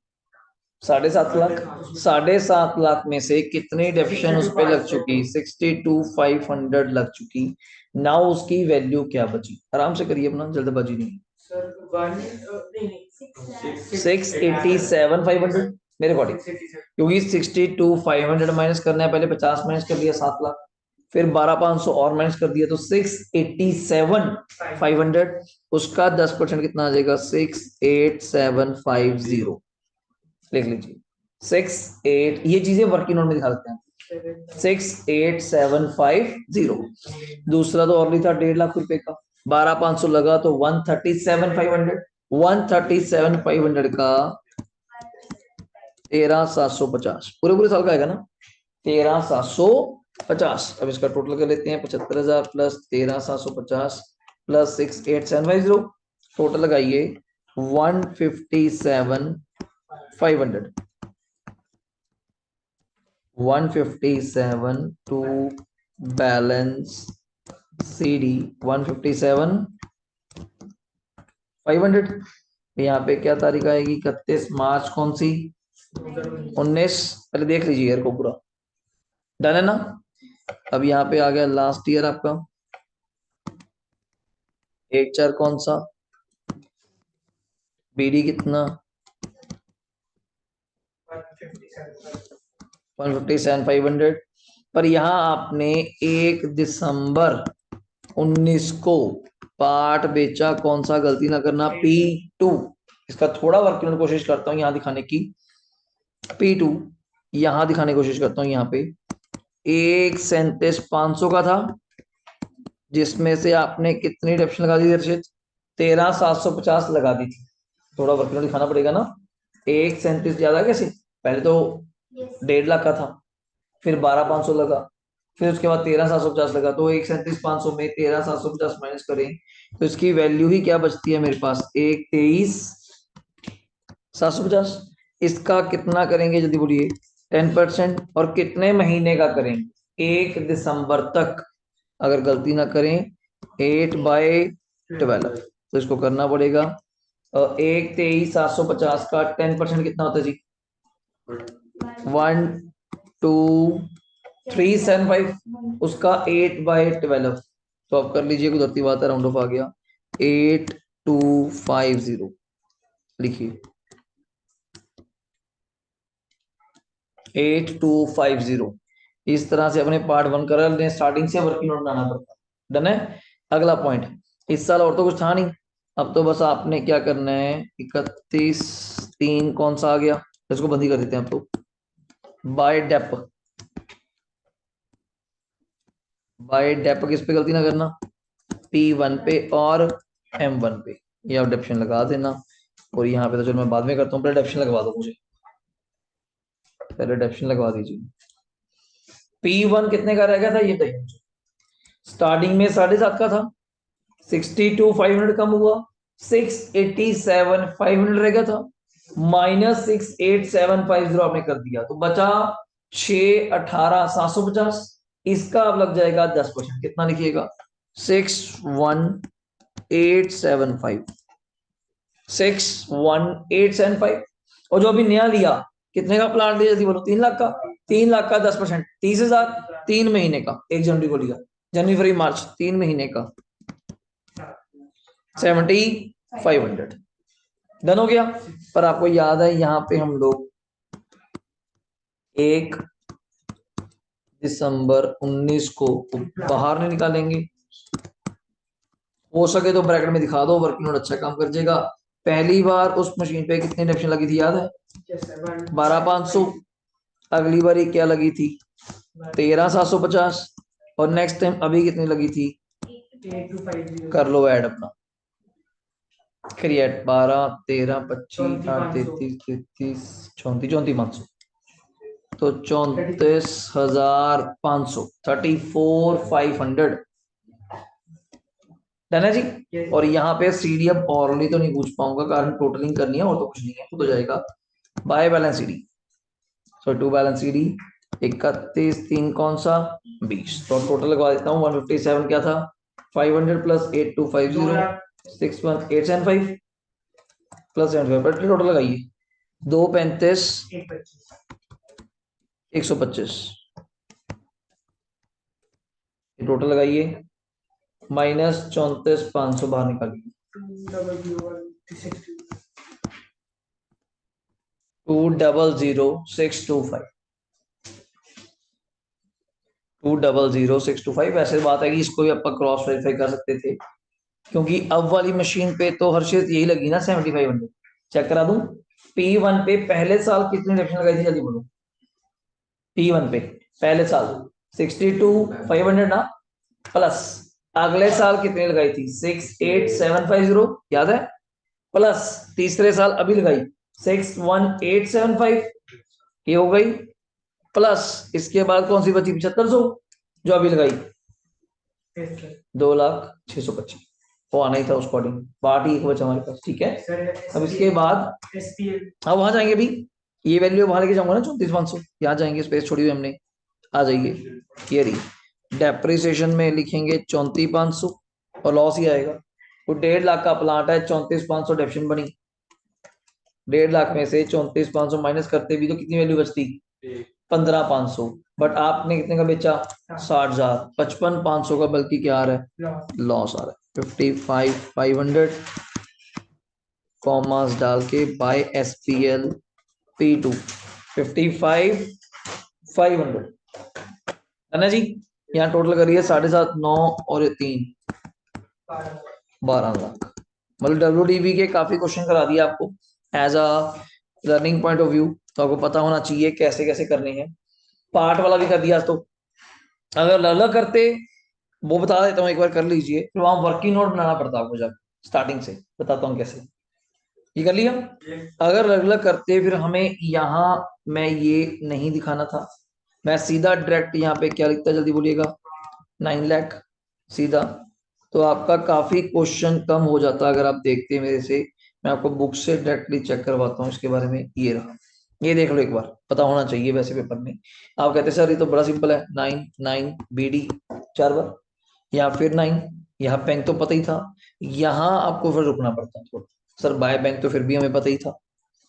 7.5 लाख। 7.5 लाख में से कितनी डेप्रिसिएशन उस पे लग चुकी, 62,500 लग चुकी। नाउ उसकी वैल्यू क्या बची, आराम से करिए अपना, जल्दबाजी नहीं। 687,500 मेरे अकॉर्डिंग, क्योंकि 62,500 माइनस करना है, पहले 50 माइनस कर दिया, 7 लाख। फिर 12,500 और माइनस कर दिया, तो 687,500। उसका 10% कितना आ जाएगा, 68750। लिख लीजिए, 68, ये चीजें वर्किंग नोट में दिखा सकते हैं, 68750। दूसरा तो और नहीं था, 1.5 लाख रुपए का, 12,500 लगा तो 137,500। 137,500 का 13,750 पूरे पूरे साल का आएगा ना, 13,750। अब इसका टोटल कर लेते हैं, 75,000 प्लस 13,750 प्लस 68750, टोटल लगाइए 157,500। 157 टू बैलेंस CD 157,500। यहाँ पे क्या तारीख आएगी, 31 मार्च कौन सी, 19। पहले देख लीजिए ईयर को पूरा, डन है ना। अब यहाँ पे आ गया लास्ट ईयर आपका, 1/4 कौन सा, BD कितना, 157,500। पर यहाँ आपने 1 दिसंबर 19 को पार्ट बेचा, कौन सा, गलती ना करना, P2। इसका थोड़ा वर्क करने की कोशिश करता हूँ यहाँ दिखाने की, P2 यहाँ दिखाने की कोशिश करता हूँ। यहाँ पे 1,37,500 का था, जिसमें से आपने कितनी डेप्शन लगा दी दर्शित, 13,750 लगा दी थी, थोड़ा वर्किंग नोट दिखाना पड़ेगा ना। 137 ज्यादा कैसे, पहले तो 1.5 लाख का था, फिर 12,500 लगा, फिर उसके बाद 13,750 लगा, तो 137,500 में 13,750 माइनस करें तो इसकी वैल्यू ही क्या बचती है मेरे पास, 1,23,750। इसका कितना करेंगे जल्दी बोलिए, 10%, और कितने महीने का करेंगे, 1 दिसंबर तक, अगर गलती ना करें 8/12, तो इसको करना पड़ेगा। 1,23,750 का 10% कितना होता है जी, 1,2,375, उसका 8/12, तो आप कर लीजिए, कुदरती बात है, राउंड ऑफ आ गया 8,250, लिखिए 8,250। इस तरह से अपने पार्ट 1 कर लें, स्टार्टिंग से वर्किंग नोट बनाना पड़ता है। डन है। अगला पॉइंट, इस साल और तो कुछ था नहीं, अब तो बस आपने क्या करना है, 31/3 कौन सा आ गया, इसको बंद ही कर देते हैं अब तो, बाय डेप। बाय डेप किस पे गलती ना करना, P1 पे और M1 पे, ये आप डेप्शन लगा देना। और यहाँ पे तो चलो मैं बाद में करता हूँ, पहले डेप्शन लगवा दो मुझे, पहले डेप्शन लगवा दीजिए। P1 कितने का रह गया था ये बताइए मुझे, स्टार्टिंग में 7.5 का था, 62,500 कम हुआ, 687,500 रह गया था, -68750 आपने कर दिया, तो बचा 618,750। इसका अब लग जाएगा 10%, कितना लिखिएगा, 61875, 61875। और जो अभी नया लिया, कितने का प्लान लिया जल्दी बोलो, 3 लाख का, 3 लाख का 10%, 30,000, 3 महीने का, 1 जनवरी को लिया, जनवरी फरवरी मार्च 3 महीने का, 7,500। डन हो गया। पर आपको याद है यहाँ पे हम लोग 1 दिसंबर 19 को बाहर नहीं निकालेंगे, हो सके तो ब्रैकेट में दिखा दो, वर्किंग नोट अच्छा काम कर जाएगा। पहली बार उस मशीन पे कितनी डेप्शन लगी थी याद है, 12,500। अगली बार क्या लगी थी, 13,750। और नेक्स्ट टाइम अभी कितनी लगी थी, कर लो ऐड अपना, क्रिएट 12, 13, 25, 8, 33, 33, 34, 34,500, तो 34,500, 34,500। डन है जी। और यहाँ पे सीडीएम ऑरली तो नहीं पूछ पाऊंगा, कारण टोटलिंग करनी है और तो कुछ नहीं है, खुद हो जाएगा by balance CD. So to balance CD 31/3 कौन सा, 20, तो टोटल लगवा देता हूँ 157 क्या था, 500 प्लस 8,250, 6,1,875 प्लस 75, टोटल लगाइए 2,35, 125, टोटल लगाइए -34,500 बाहर निकालिए, 2,00,625, 2,00,625। वैसे बात है कि इसको भी आप क्रॉस वेरीफाई कर सकते थे, क्योंकि अब वाली मशीन पे तो हर चीज यही लगी ना 7,500। चेक करा दूं, P1 पे पहले साल कितनी डिडक्शन लगाई थी जल्दी बोलो, P1 पे पहले साल 62,500 ना, प्लस अगले साल कितनी लगाई थी 6,8,750 याद है, प्लस तीसरे साल अभी लगाई 6,1,875, ये हो गई, प्लस इसके बाद कौन सी बची 7,500 जो अभी लगाई, 2,06,25, वो आना ही था उस अकॉर्डिंग, पार्टी एक बचा हमारे पास, ठीक है। अब इसके बाद अब वहां जाएंगे, अभी ये वैल्यू वहां लेके जाऊंगा ना 34,500, यहाँ जाएंगे, स्पेस छोड़ी हुई हमने, आ जाइए, ये रही। डेप्रिसिएशन में लिखेंगे 34,500 और लॉस ही आएगा, तो 1.5 लाख का प्लांट है, 34,500 डेप्शन बनी, 1.5 लाख में से 34,500 माइनस करते भी तो कितनी वैल्यू बचती, 15,500। बट आपने कितने का बेचा, 60,000, 55,500 का बल्कि क्या आ रहा है, लॉस आ रहा है। 55,500 कॉमास डाल के बाय SPL P2, 55,500 है ना जी। यहाँ टोटल करिए 7.5, 9 और 3, 12 लाख। मतलब WDV के काफी क्वेश्चन करा दिए आपको as a learning point of view, तो आपको पता होना चाहिए कैसे कैसे करने हैं। पार्ट वाला भी कर दिया, तो अगर अलग करते वो बता देता हूँ, एक बार कर लीजिए, फिर वहां वर्किंग नोट बनाना पड़ता आपको जब, स्टार्टिंग से बताता हूँ कैसे। ये कर लिया। अगर अलग अलग करते फिर हमें यहाँ मैं ये नहीं दिखाना था, मैं सीधा डायरेक्ट यहाँ पे क्या लिखता जल्दी बोलिएगा, 9 लाख सीधा। तो आपका काफी क्वेश्चन कम हो जाता अगर आप देखते हैं मेरे से। मैं आपको बुक से डायरेक्टली चेक करवाता हूँ इसके बारे में। ये रहा, ये देख लो एक बार, पता होना चाहिए वैसे पेपर में। आप कहते सर ये तो बड़ा सिंपल है, 9 9 BD 4 बार, या फिर 9, यहाँ बैंक तो पता ही था, यहाँ आपको फिर रुकना पड़ता है थोड़ा। सर बाय बैंक तो फिर भी हमें पता ही था,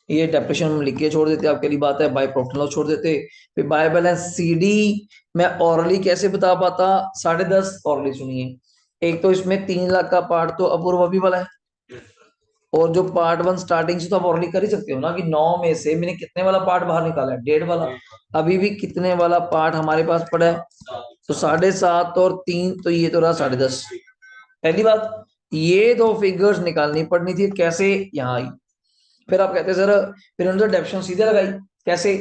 ये डेप्रेशन हम लिख के छोड़ देते, आपके लिए बात है, बाय प्रॉफिट लॉस छोड़ देते। फिर बाय बैलेंस सीडी मैं ऑरली कैसे बता पाता, 10.5 ऑरली सुनिए। एक तो इसमें 3 लाख का पार्ट तो अपूर्व अभी वाला है, और जो पार्ट 1 स्टार्टिंग से तो आप ऑरली कर ही सकते हो ना, कि 9 में से मैंने कितने वाला पार्ट बाहर निकाला है, 1.5 वाला। अभी भी कितने वाला पार्ट हमारे पास पड़ा है, तो 7.5 और 3, तो ये तो रहा 10.5। पहली बात, ये दो फिगर्स निकालनी पड़नी थी, कैसे यहाँ आई। फिर आप कहते सर, फिर उन्होंने डेप्शन सीधे लगाई, कैसे,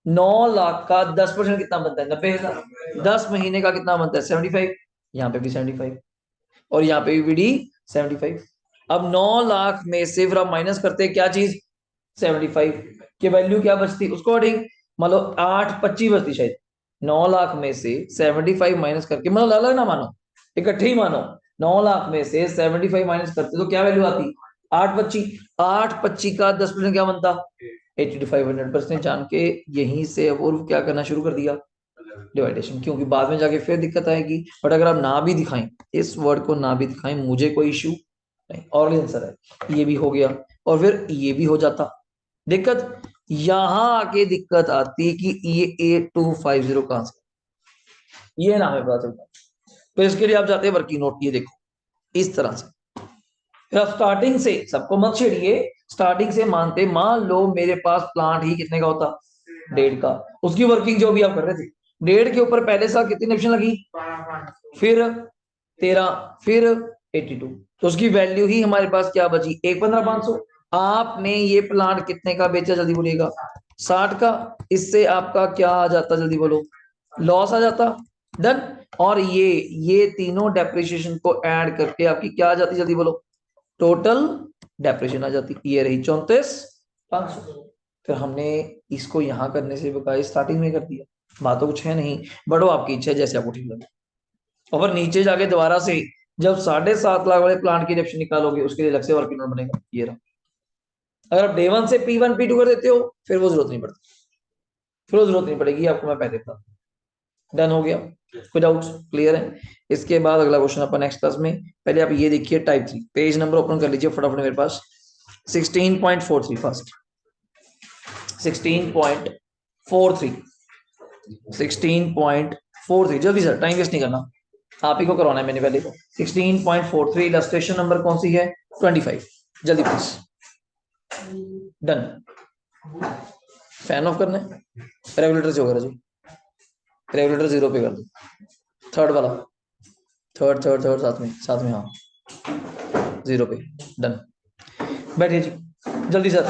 9 लाख का 10% कितना बनता है, 90,000। 10 महीने का कितना बनता है, 75। यहाँ पे भी 75, और यहाँ पे भी बीडी 75। अब 9 लाख में से फिर आप माइनस करते हैं क्या चीज, 75 की वैल्यू क्या बचती उसको अकॉर्डिंग, मतलब 8.25 बचती शायद। 9 लाख में से 75 माइनस करके, मतलब अलग ना मानो, इकट्ठे ही मानो। 9 लाख में से 75 माइनस करते तो क्या वैल्यू आती, 8.25। 8.25 का 10% क्या बनता, 85। 100% जान के यहीं से अपूर्व क्या करना शुरू कर दिया, डिवाइडेशन, क्योंकि बाद में जाके फिर दिक्कत आएगी। बट अगर आप ना भी दिखाएं, इस वर्ड को ना भी दिखाएं, मुझे कोई इश्यू नहीं, और आंसर है, ये भी हो गया, और फिर ये भी हो जाता। दिक्कत यहां आके दिक्कत आती कि ये 8250 कहां से, ये ना हमें पता चलता। तो इसके लिए आप जाते हैं वर्किंग नोट, ये देखो इस तरह से। फिर आप स्टार्टिंग से सबको मत छेड़िए, स्टार्टिंग से मानते, मान लो मेरे पास प्लांट ही कितने का होता, 1.5 का, उसकी वर्किंग जो भी आप कर रहे थे, 1.5 के ऊपर पहले साल कितनी ऑप्शन लगी, फिर 13, फिर 82, तो उसकी वैल्यू ही हमारे पास क्या बची, 1,15,500। आपने ये प्लांट कितने का बेचा, जल्दी बोलिएगा, 60 का। इससे आपका क्या आ जाता, जल्दी बोलो, लॉस आ जाता। डन। और ये तीनों डेप्रिसिएशन को ऐड करके आपकी क्या आ जाती, जल्दी बोलो, टोटल डेप्रेशन आ जाती। ये रही 34,500। फिर हमने इसको यहां करने से बकाया स्टार्टिंग में कर दिया, बात तो कुछ है नहीं, बट वो आपकी इच्छा है, जैसे आपको ठीक लगे। और फिर नीचे जाके दोबारा से जब 7.5 लाख वाले प्लांट की डेप्शन निकालोगे, उसके लिए अलग से वर्किंग नोट बनेगा, ये रहा। अगर आप डे 1 से P1 P2 कर देते हो, फिर वो जरूरत नहीं पड़ती, फिर वो जरूरत नहीं पड़ेगी आपको, मैं पहले बता। डन हो गया, कोई डाउट्स, क्लियर है। इसके बाद अगला क्वेश्चन अपन नेक्स्ट क्लास में। पहले आप ये देखिए टाइप 3, पेज नंबर ओपन कर लीजिए फटाफट मेरे पास, 16.43 फर्स्ट, 16.43, 16.43 जल्दी सर, टाइम वेस्ट नहीं करना, आप ही को करवाना है मैंने पहले। 16.43 इलस्ट्रेशन नंबर कौन सी है, 25, जल्दी प्लीज। डन। फैन ऑफ करना है, रेगुलेटर से होगा जी, रेगुलेटर 0 पे कर दो, थर्ड वाला, थर्ड साथ में हाँ, 0 पे। डन, बैठिए जी जल्दी सर।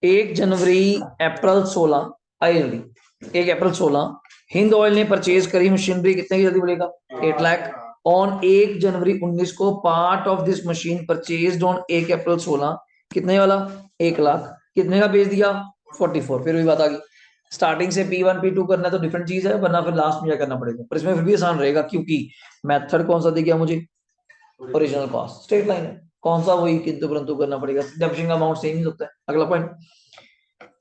1 जनवरी अप्रैल 16 आई जल्दी, 1 अप्रैल 16 हिंद ऑयल ने परचेज करी मशीनरी कितने की, जल्दी बोलेगा, 8 लाख। ऑन 1 जनवरी 19 को part of this machine purchase on 1 अप्रैल 16 कितने वाला, 1 लाख। कितने का बेच दिया, 44। फिर भी बात आ गई, स्टार्टिंग से P1 P2 करना तो डिफरेंट चीज है, वरना फिर लास्ट में क्या करना पड़ेगा, पर इसमें फिर भी आसान रहेगा, क्योंकि मेथड कौन सा दिया मुझे, ओरिजिनल कॉस्ट, स्ट्रेट लाइन है, कौन सा, वही किंतु परंतु करना पड़ेगा, डेप्शन का अमाउंट सेम ही होता है। अगला point,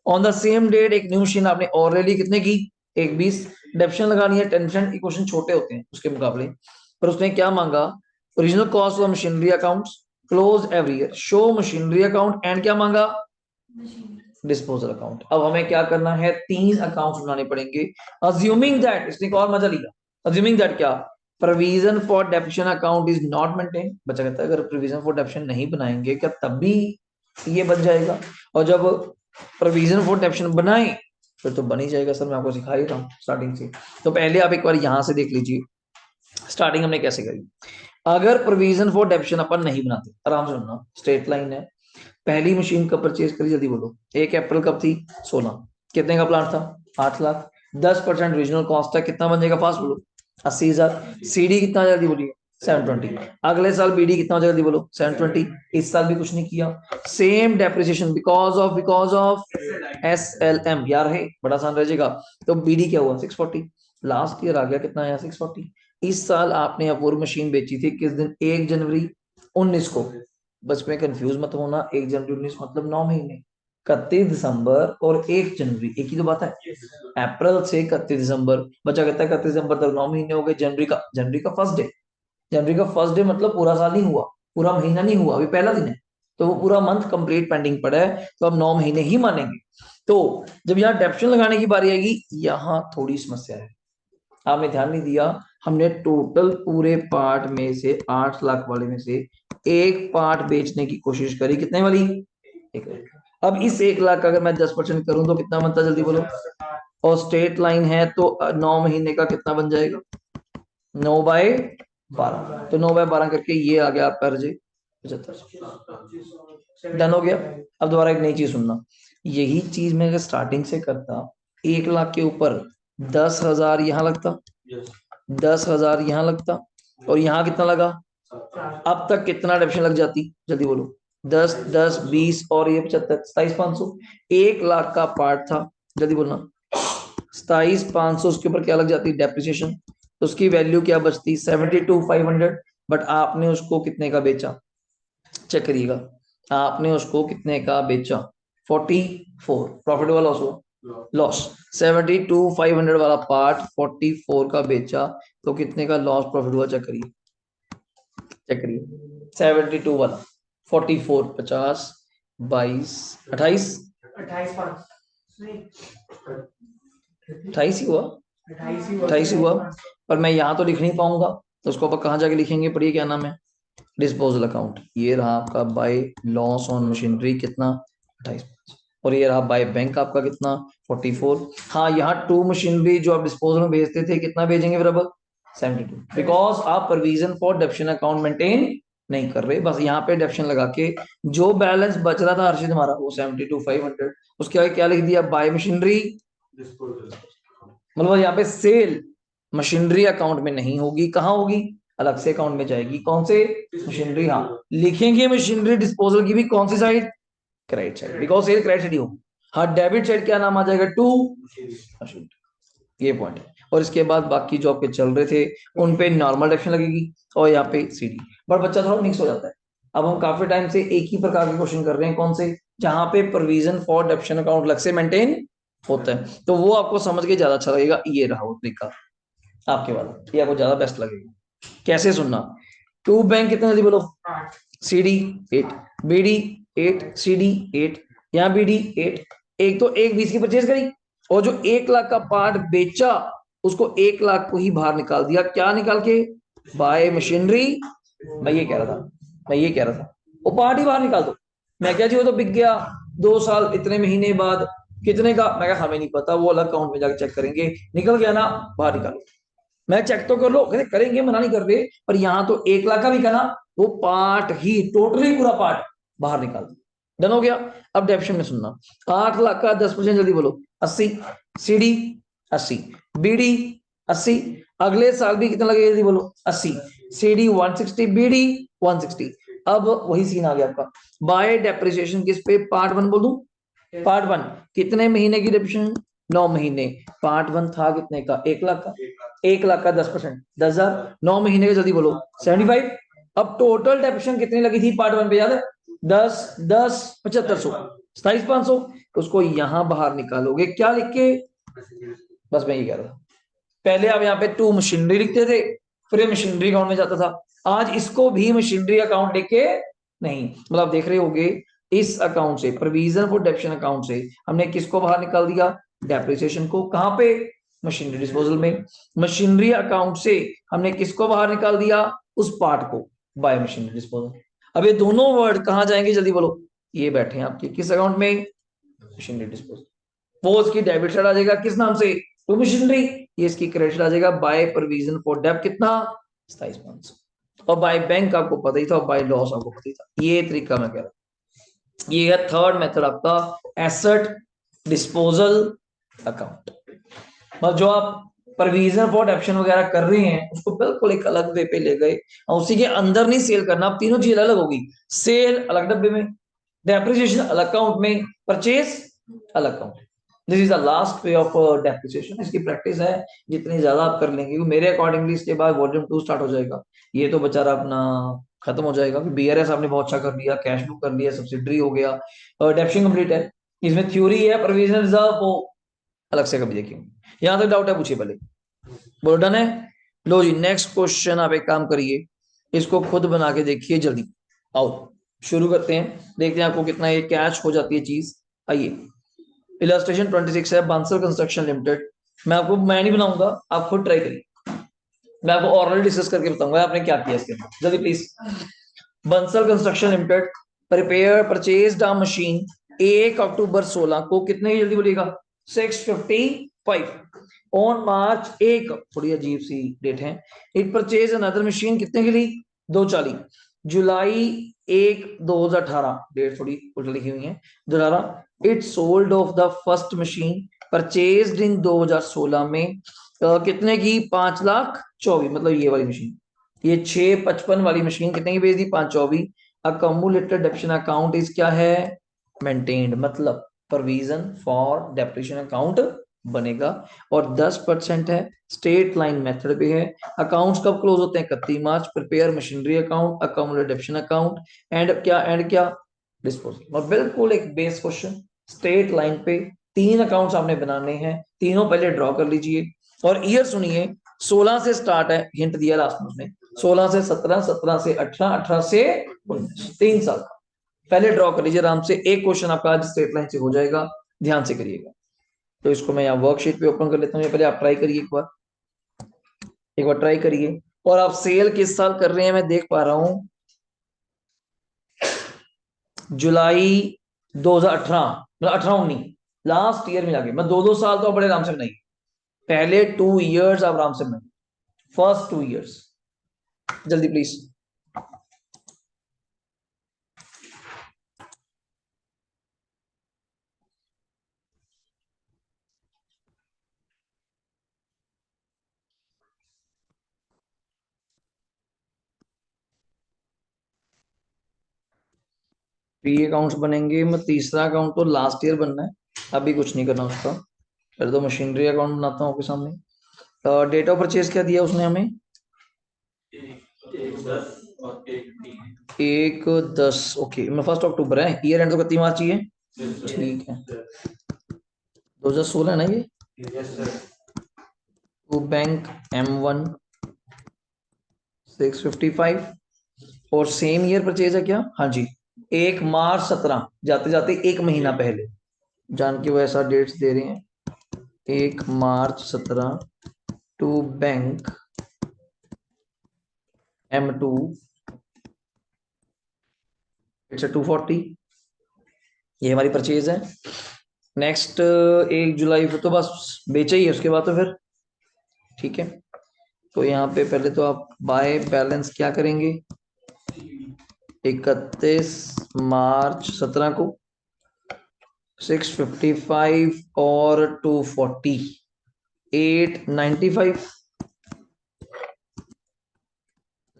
on the same date एक न्यू मशीन आपने ऑलरेडी कितने की, 1.20, डेप्शन लगानी है 10%, क्वेश्चन छोटे होते हैं उसके मुकाबले, पर उसने क्या मांगा, original cost of machinery accounts close every year, show machinery account, and क्या मांगा, डिस्पोजल अकाउंट। अब हमें क्या करना है, 3 अकाउंट्स बनाने पड़ेंगे, अज्यूमिंग दैट, इसने और मजा लिया, अज्यूमिंग दैट क्या, provision for डेप्शन account is not maintain. बच्चा कहता है अगर प्रोविजन फॉर डेप्शन नहीं बनाएंगे क्या तब भी ये बन जाएगा, और जब प्रोविजन फॉर डेप्शन बनाए फिर तो बन ही जाएगा। सर मैं आपको सिखा ही रहा हूँ स्टार्टिंग से, तो पहले आप एक बार यहां से देख लीजिए स्टार्टिंग हमने कैसे करी। अगर प्रोविजन फॉर डेप्शन अपन नहीं बनाते, आराम से सुनना, स्ट्रेट लाइन है, पहली मशीन कब परचेज करी, जल्दी बोलो, 1 अप्रैल कब थी, 16, कितने का प्लांट था, 8 लाख, 10% रीजनल कॉस्ट था, कितना बन जाएगा, फास्ट बोलो, 80,000। सीडी कितना, जल्दी बोलिए, 720। अगले साल बीडी कितना हो जाएगा जल्दी बोलो? 720। इस साल भी कुछ नहीं किया, same depreciation because of SLM यार है, बड़ा आसान रह जाएगा। तो बीडी क्या हुआ? 640। लास्ट ईयर आ गया कितना आया? 640। इस साल आपने अपूर्व मशीन बेची थी किस दिन? 1 जनवरी 19 को। बस में कंफ्यूज मत होना, 1 जनवरी 19 मतलब 9 महीने। 31 दिसंबर और 1 जनवरी एक ही तो बात है। अप्रैल से 31 दिसंबर, बच्चा कहता है 31 दिसंबर तक 9 महीने हो गए। जनवरी का फर्स्ट डे, जनवरी का फर्स्ट डे मतलब पूरा साल नहीं हुआ, पूरा महीना नहीं हुआ, अभी पहला दिन है, तो वो पूरा मंथ कंप्लीट पेंडिंग पड़ा है, तो अब 9 महीने ही मानेंगे। तो जब यहाँ डेप्शन लगाने की बारी आएगी, यहाँ थोड़ी समस्या है, आपने ध्यान नहीं दिया। हमने टोटल पूरे पार्ट में से 8 लाख वाले में से एक पार्ट बेचने की कोशिश करी, कितने वाली? 1 लाख। अब इस 1 लाख का अगर मैं 10% करूं तो कितना बनता है जल्दी बोलो? और स्ट्रेट लाइन है तो 9 महीने का कितना बन जाएगा? 9/12। तो 9/12 करके ये आ गया आपका अर्जे 75। डन हो गया। अब दोबारा एक नई चीज सुनना, यही चीज मैं अगर स्टार्टिंग से करता, 1 लाख के ऊपर 10,000 यहाँ लगता, 10,000 यहाँ लगता, और यहाँ कितना लगा? अब तक कितना डिडक्शन लग जाती जल्दी बोलो? 10 10 20 और ये 75, 27,500। 1 लाख का पार्ट था, जल्दी बोलना। 27,500 उसके ऊपर क्या लग जाती? डेप्रिसिएशन। तो उसकी वैल्यू क्या बचती? 72,500। बट आपने उसको कितने का बेचा? चेक करिएगा, आपने उसको कितने का बेचा? 44। प्रॉफिट वाला लॉस हुआ? लॉस। 72,500 वाला पार्ट 44 का बेचा, तो कितने का लॉस प्रॉफिट हुआ? चेक करिए, चेक करिए। 72 वाला 44 50 22 28 28 ही हुआ, 28 ही हुआ। पर मैं यहाँ तो लिख नहीं पाऊंगा, तो उसको आप कहाँ जाके लिखेंगे? पढ़िए क्या नाम है? Disposal account. ये रहा आपका बाय लॉस ऑन मशीनरी कितना? 28। और ये रहा बाय बैंक आपका कितना? 44। हाँ, यहाँ टू मशीनरी जो आप डिस्पोजल में भेजते थे कितना भेजेंगे बराबर? 72। बिकॉज आप प्रोविजन फॉर डेप्शन अकाउंट मेंटेन नहीं कर रहे, बस यहाँ पे डेप्शन लगा के जो बैलेंस बच रहा था हर्षित हमारा वो 72,500, उसके आगे क्या लिख दिया? Bye machinery. मतलब यहाँ पे सेल मशीनरी अकाउंट में नहीं होगी, कहाँ होगी? अलग से अकाउंट में जाएगी। कौन से? मशीनरी। हाँ, लिखेंगे मशीनरी डिस्पोजल की भी कौन सी side? Credit side, because sale credit side ही होगी। हाँ, डेबिट साइड क्या नाम आ जाएगा? To machinery. ये पॉइंट है। और इसके बाद बाकी जो आपके चल रहे थे उन पे नॉर्मल डेप्शन लगेगी, और यहाँ पे सीडी। बट बच्चा थोड़ा मिक्स हो जाता है। अब हम काफी टाइम से एक ही प्रकार के क्वेश्चन कर रहे हैं, कौन से? जहां पे प्रोविजन फॉर डेप्शन अकाउंट अलग से मेंटेन होता है, तो वो आपको समझ के ज्यादा अच्छा लगेगा। ये रहा वो तरीका आपके वाला, ये आपको ज्यादा बेस्ट लगेगा। कैसे सुनना? टू बैंक कितने जल्दी बोलो? CD 8, BD 8, CD 8, यहाँ BD 8। एक तो 1/20 की परचेज करी, और जो 1 लाख का पार्ट बेचा उसको 1 लाख को ही बाहर निकाल दिया। क्या निकाल के? Bye machinery. मैं ये कह रहा था, मैं ये कह रहा था वो पार्ट ही बाहर निकाल दो। मैं क्या जी वो तो बिक गया 2 साल इतने महीने बाद, कितने का? मैं कहा हमें नहीं पता, वो अलग अकाउंट में जाकर चेक करेंगे। निकल गया ना, बाहर निकालो। मैं चेक तो कर लो, कहते करेंगे, मना नहीं कर रहे, पर यहाँ तो 1 लाख का भी कहना, वो पार्ट ही टोटली पूरा पार्ट बाहर निकाल दो। डन हो गया। अब डेप्शन में सुनना, 8 लाख का 10% जल्दी बोलो? 80। CD 80, BD 80। अगले साल भी कितना लगेगा जल्दी बोलो? 80। CD 160, BD 160। अब वही सीन आ गया आपका, बाय डेप्रिसिएशन किस पे? पार्ट 1 बोल दूं? पार्ट 1 कितने महीने की डेप्रिसिएशन? 9 महीने। पार्ट 1 था कितने का? 1 लाख का। 1 लाख का 10%, 10,000। 9 महीने का जल्दी बोलो? 75। अब टोटल डेप्रिसिएशन कितनी लगी थी पार्ट 1 पे याद है? 10 10 7500, 27,500। उसको यहां बाहर निकालोगे क्या लिख के? बस मैं ये कह रहा था, पहले आप यहाँ पे टू मशीनरी लिखते थे, फिर ये मशीनरी अकाउंट में जाता था। आज इसको भी मशीनरी अकाउंट लिख के नहीं, मतलब आप देख रहे होगे इस अकाउंट से, प्रोविजन फॉर डेप्शन अकाउंट से हमने किसको बाहर निकाल दिया? डेप्रिसिएशन को। कहां पे? मशीनरी डिस्पोजल में। मशीनरी अकाउंट से हमने किसको बाहर निकाल दिया? उस पार्ट को, बाय मशीनरी डिस्पोजल। अब ये दोनों वर्ड कहां जाएंगे जल्दी बोलो? ये बैठे हैं आपके किस अकाउंट में? Machinery disposal. वो उसकी डेबिट साइड आ जाएगा किस नाम से? To machinery. ये इसकी क्रेडिट आ जाएगा बाय प्रोविजन फॉर डेप कितना? 27,500। और बाय बैंक आपको पता ही था, और बाय लॉस आपको पता ही था। ये तरीका मैं कह रहा हूं, ये है थर्ड मेथड आपका एसेट डिस्पोजल अकाउंट। मतलब जो आप प्रोविजन फॉर डेप्शन वगैरह कर रहे हैं उसको बिल्कुल एक अलग वे पे ले गए और उसी के अंदर नहीं सेल करना, अब तीनों चीज अलग होगी। सेल अलग डब्बे में, डेप्रिसिएशन अलग अकाउंट में, परचेज अलग account. This is the last way of depreciation. इसकी प्रैक्टिस है, जितनी ज्यादा आप कर लेंगे, क्योंकि मेरे अकॉर्डिंगली इसके बाद वॉल्यूम 2 स्टार्ट हो जाएगा। ये तो बेचारा अपना खत्म हो जाएगा। बीआरएस आपने बहुत अच्छा कर लिया, कैश बुक कर लिया, सब्सिडरी हो गया, डेप्शन कंप्लीट है। इसमें थ्योरी है, प्रोविजन रिजर्व वो अलग से कभी देखिए। यहां तक डाउट है पूछिए पहले। बोलो डन है। लो जी नेक्स्ट क्वेश्चन, आप एक काम करिए, इसको खुद बना के देखिए जल्दी। आओ शुरू करते हैं, देखते हैं आपको कितना ये कैच हो जाती है चीज। आइए, इलस्ट्रेशन 26 है, बांसल कंस्ट्रक्शन लिमिटेड। मैं नहीं बनाऊंगा, आप खुद ट्राई करिए। मैं आपको ऑरली डिस्कस करके बताऊंगा आपने क्या किया इसके अंदर, जल्दी please. Bansal construction limited prepare purchase the machine 1 अक्टूबर 16 को, कितने की जल्दी बोलिएगा, 655 ऑन मार्च 1, थोड़ी अजीब सी डेट है। इट परचेज अनदर मशीन, कितने के लिए, 240 जुलाई 1 2018, डेट थोड़ी उल्टी लिखी हुई है, 2018। It sold off the first machine purchased in 2016 में कितने की, 5,24,000, मतलब ये वाली मशीन, ये 655 वाली मशीन कितने की बेच दी, 524। अकमुलेटेड डेप्शन अकाउंट इज क्या है, मेंटेन्ड, मतलब प्रोविजन फॉर डेप्रिसिएशन अकाउंट बनेगा। और 10% है, स्टेट लाइन मेथड पे है। अकाउंट्स कब क्लोज होते हैं, 31 March. Prepare machinery account, accumulated depreciation account, and क्या डिस्पोजल। और बिल्कुल एक बेस क्वेश्चन, स्टेट लाइन पे 3 अकाउंट्स आपने बनाने हैं, तीनों पहले ड्रॉ कर लीजिए। और ईयर सुनिए, 16 से स्टार्ट है, हिंट दिया लास्ट में उसने, 16 से 17, 17 से 18, 18 से 19, 3 साल का। पहले ड्रॉ कर लीजिए आराम से, एक क्वेश्चन आपका आज स्ट्रेट लाइन से हो जाएगा, ध्यान से करिएगा। तो इसको मैं यहाँ वर्कशीट पे ओपन कर लेता हूँ, पहले आप ट्राई करिए एक बार ट्राई करिए। और आप सेल किस साल कर रहे हैं, मैं देख पा रहा हूं जुलाई 2018, मतलब 18-19, लास्ट ईयर मिला के, मैं 2-2 साल तो बड़े आराम से बनाइए। पहले 2 इयर्स आप आराम से बनाइए, फर्स्ट 2 इयर्स, जल्दी प्लीज। पी अकाउंट्स बनेंगे, मैं तीसरा अकाउंट तो लास्ट ईयर बनना है, अभी कुछ नहीं करना उसका। पहले तो मशीनरी अकाउंट बनाता हूँ आपके सामने। डेट ऑफ परचेज क्या दिया उसने हमें, 1/10, ओके, मैं 1 अक्टूबर है, ईयर एंड तो 31 मार्च ही है, ठीक है। 2016 है ना ये। टू बैंक M1 655, और सेम ईयर परचेज है क्या, हाँ जी, 1 मार्च 17, जाते जाते एक महीना पहले, जान के वो ऐसा डेट्स दे रहे हैं। 1 मार्च 17 टू बैंक M2, इट्स 240, ये हमारी परचेज है। नेक्स्ट 1 जुलाई को तो बस बेचा ही है, उसके बाद तो फिर ठीक है। तो यहाँ पे पहले तो आप बाय बैलेंस क्या करेंगे, 31 मार्च 17 को 655 और 240, 895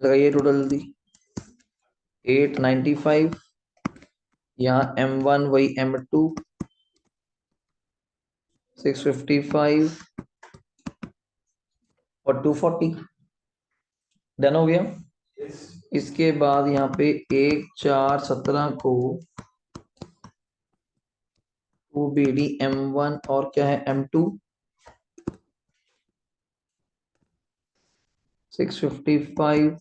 लगाइए टोटल जल्दी, 895। यहाँ M1 वही M2 655 और 240, डन हो गया। इसके बाद यहाँ पे 1/4/17 को 2BD M1 और क्या है M2 655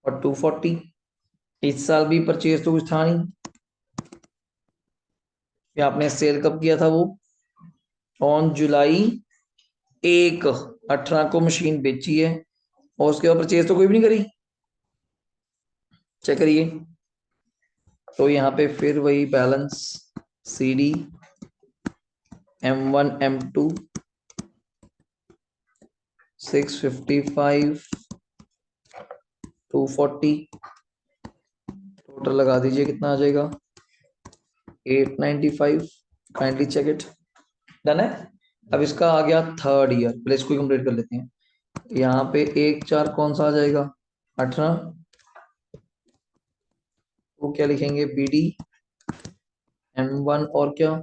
और 240। इस साल भी परचेज तो कुछ था नहीं, ये आपने सेल कब किया था, वो ऑन जुलाई 1 18 को मशीन बेची है, और उसके बाद परचेज तो कोई भी नहीं करी, चेक करिए। तो यहाँ पे फिर वही balance CD M1 M2 655 240, total लगा दीजिए कितना आ जाएगा, 895, काइंडली चेक इट, डन है। अब इसका आ गया थर्ड ईयर, पहले इसको कंप्लीट कर लेते हैं। यहाँ पे 1 4 कौन सा आ जाएगा? 18। वो क्या लिखेंगे? BD M1 और क्या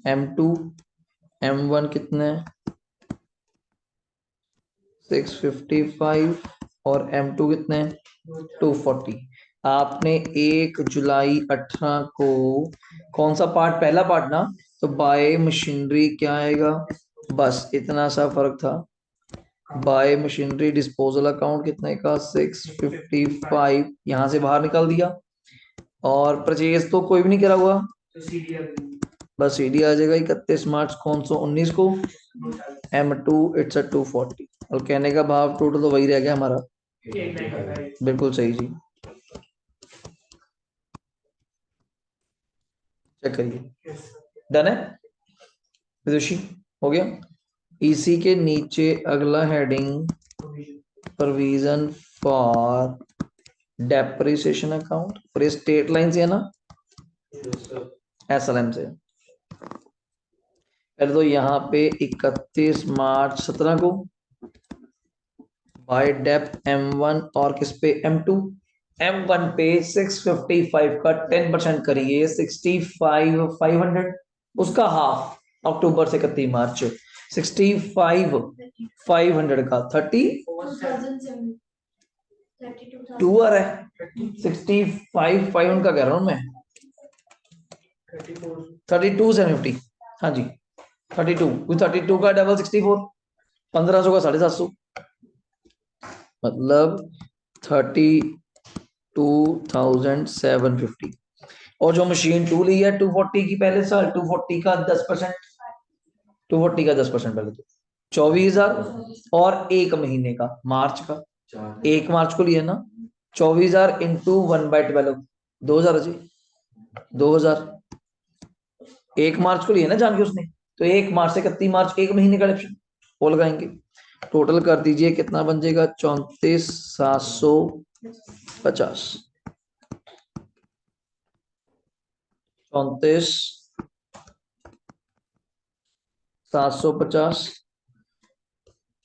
M2। M1 कितने? 655 और M2 कितने? 240। आपने 1 जुलाई 18 को कौन सा पार्ट, पहला पार्ट ना, तो बाय मशीनरी क्या आएगा? बस इतना सा फर्क था। बाय मशीनरी डिस्पोजल अकाउंट कितने का? 655, यहां से बाहर निकाल दिया। और परचेज तो कोई भी नहीं करा हुआ, बस CD आ जाएगा 31 मार्च कौन सौ 19 को। M2 it's 240। और कहने का भाव टोटल तो वही रह गया हमारा। बिल्कुल सही जी, चेक करिए। डन है विदुषी? हो गया। इसी के नीचे अगला heading, provision for depreciation account, और ये स्टेट लाइन से है ना, SLM से। पहले तो यहाँ पे 31 मार्च 17 को बाय डेप M1 और किस पे? M2। M1 पे 655 का 10% करिए, 65,500। उसका हाफ अक्टूबर से 31 मार्च, 65,500 का 32 आ रहा है। 65,500 का कह रहा हूं मैं, 32,750। हाँ जी 32, 32 का डबल 64, 1500 का 750, मतलब 32,750। और जो मशीन 2 ली है 240 की पहले साल, 240 का 10%, 240 का 10% पहले तो 24,000। और एक महीने का मार्च का, 1 मार्च को लिया ना, 24,000 इंटू 1/12, 2,000 जी, 2,000। 1 मार्च को लिया ना जान के उसने, तो 1 मार्च से 31 मार्च, एक महीने का डिडक्शन वो लगाएंगे। टोटल कर दीजिए कितना बन जाएगा? 34,750। 34,750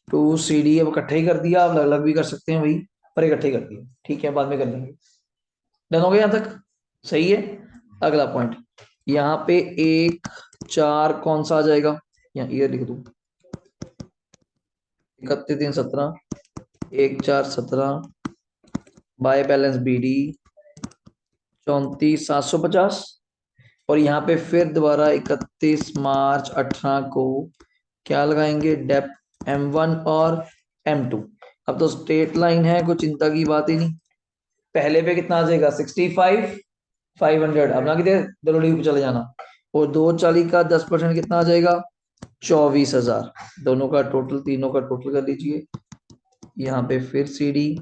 टू CD। अब इकट्ठे ही कर दिया, आप अलग अलग भी कर सकते हैं भाई, पर इकट्ठे कर दिए, ठीक है बाद में कर लेंगे। डन हो गया यहाँ तक? सही है। अगला पॉइंट यहाँ पे 1 4 कौन सा आ जाएगा? यहाँ ईयर लिख दूं, 31 3 17, 1 4 17 बाय बैलेंस BD 34,750। और यहाँ पे फिर दोबारा 31 मार्च 18 को क्या लगाएंगे? डेप M1 और M2। अब तो स्ट्रेट लाइन है, कोई चिंता की बात ही नहीं। पहले पे कितना आ जाएगा? 65,500। अब ना कितने दरोड़ी पे चले जाना। और 240 का 10% कितना आ जाएगा? 24,000। दोनों का टोटल, तीनों का टोटल कर लीजिए। यहाँ पे फिर CD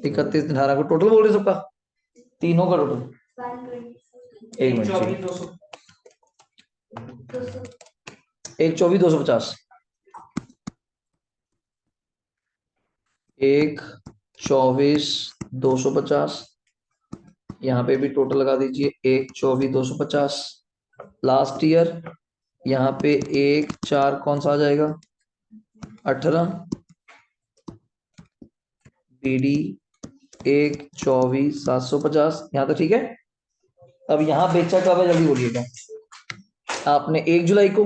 31 18 को टोटल बोल रहे सबका, तीनों का टोटल। एक मिनट, 124,250, 124,250। यहाँ पे भी टोटल लगा दीजिए 124,250। लास्ट ईयर यहाँ पे 1 4 कौन सा आ जाएगा? 18। BD 124,750। यहाँ तक ठीक है। अब यहाँ बेचा कब है जल्दी बोलिएगा। आपने 1 जुलाई को,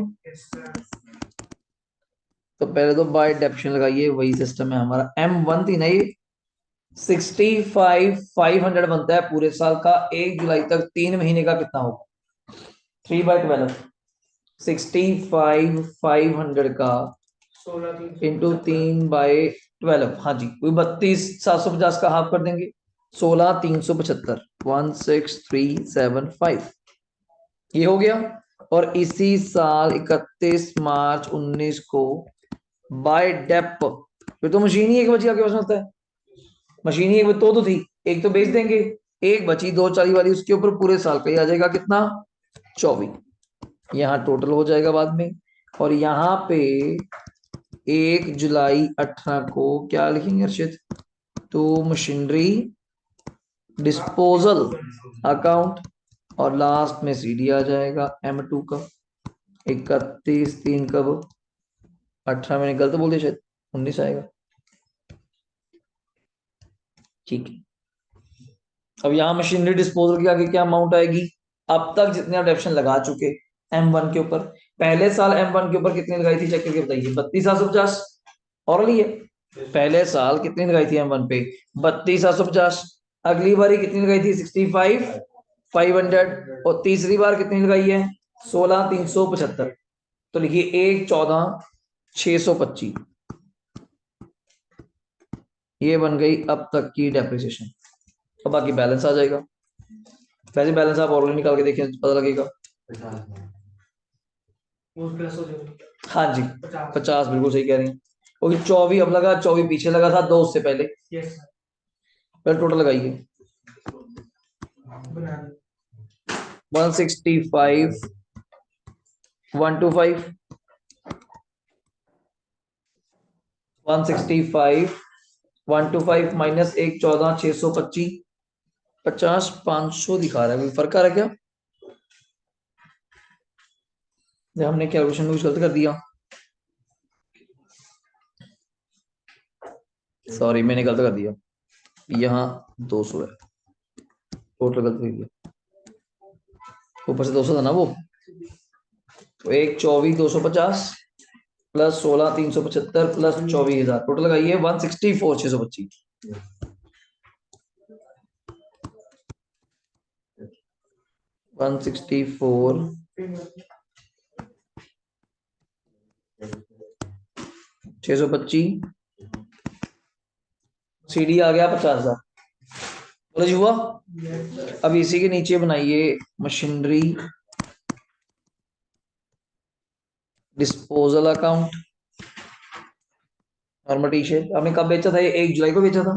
तो पहले तो बाय डेप्शन लगाइए, वही सिस्टम है हमारा। M1 थी ना ये, 65,500 बनता है पूरे साल का। 1 जुलाई तक 3 महीने का कितना होगा? 3/12, 65,500 का इंटू 3/12। हाँ जी, कोई 32,750 का हाफ कर देंगे, 16,375, 16,375 ये हो गया। और इसी साल 31 मार्च 19 को बाय डेप, फिर तो मशीन ही एक बची आपके पास में होता है। मशीन ही एक तो थी, एक तो बेच देंगे, एक बची 240 वाली, उसके ऊपर पूरे साल का ही आ जाएगा कितना? 24। यहाँ टोटल हो जाएगा बाद में। और यहाँ पे 1 जुलाई 18 को क्या लिखेंगे अर्षित? तो मशीनरी डिस्पोजल अकाउंट, और लास्ट में CD आ जाएगा M2 का। 31 3 कब 18, मैंने गलत बोल दिया शायद, 19 आएगा। ठीक है, अब यहाँ मशीनरी डिस्पोजल के आगे क्या अमाउंट आएगी? अब तक जितने आप डेप्शन लगा चुके M1 के ऊपर, पहले साल M1 के ऊपर कितनी लगाई थी चेक करके बताइए? 32,750 और लिए पहले साल कितनी लगाई थी M1 पे? 32,750। अगली बारी कितनी लगाई थी? 65,500। और तीसरी बार कितनी लगाई है? 16,375। तो लिखिए 1,14,625। ये बन गई अब तक की डेप्रिसिएशन। अब बाकी बैलेंस आ जाएगा। वैसे बैलेंस आप और निकाल के देखें पता लगेगा। हाँ जी 50 बिल्कुल सही कह रही हैं। क्योंकि 24 अब लगा, 24 पीछे लगा था 2 उससे पहले। पहले टोटल लगाइए 165 125 165 125 माइनस 1,14,625 50 500 दिखा रहा है, कोई फर्क आ रहा है क्या? हमने कैलकुलेशन यूज गलत कर दिया, सॉरी मैंने गलत कर दिया। यहाँ 200 है, टोटल गलत कर दिया, ऊपर से 200 था ना वो। तो 1,24,250 प्लस 16,375 प्लस 24,000, टोटल लगाइए 164,625। 164 625, CD आ गया 50,000। बोला जी हुआ। अब इसी के नीचे बनाइए machinery disposal account. Normal T shirt आपने कब बेचा था? ये 1 जुलाई को बेचा था।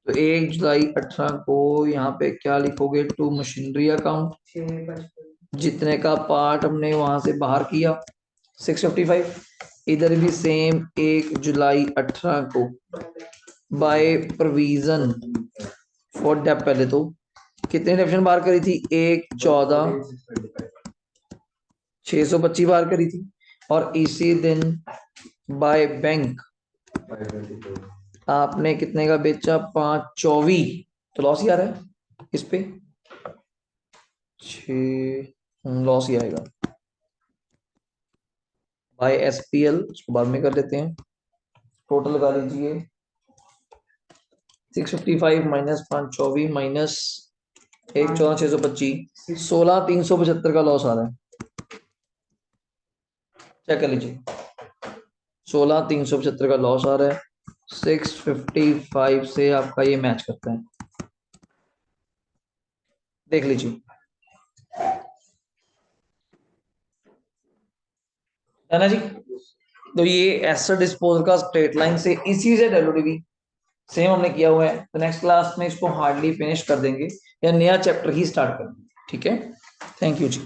तो 1 जुलाई 18 को यहाँ पे क्या लिखोगे? टू मशीनरी अकाउंट, जितने का पार्ट हमने वहां से बाहर किया 655। इधर भी सेम 1 जुलाई 18 को बाय प्रोविजन फॉर डेप, पहले तो कितने डेप्शन बाहर करी थी? 1,14,625 बाहर करी थी। और इसी दिन बाय बैंक आपने कितने का बेचा? 5,24। तो लॉस ही आ रहा है इस पे, 6 लॉस ही आएगा। बाय SPL उसको बाद में कर लेते हैं। टोटल लगा लीजिए 655 माइनस 524 माइनस 1,14,625, 16,375 का लॉस आ रहा है। चेक कर लीजिए, 16,375 का लॉस आ रहा है। 655 से आपका ये मैच करता है, देख लीजिए, है ना जी। तो ये एसेट डिस्पोजल का स्ट्रेट लाइन से इसी से WDV सेम हमने किया हुआ है। तो नेक्स्ट क्लास में इसको हार्डली फिनिश कर देंगे या नया चैप्टर ही स्टार्ट कर देंगे। ठीक है, थैंक यू जी।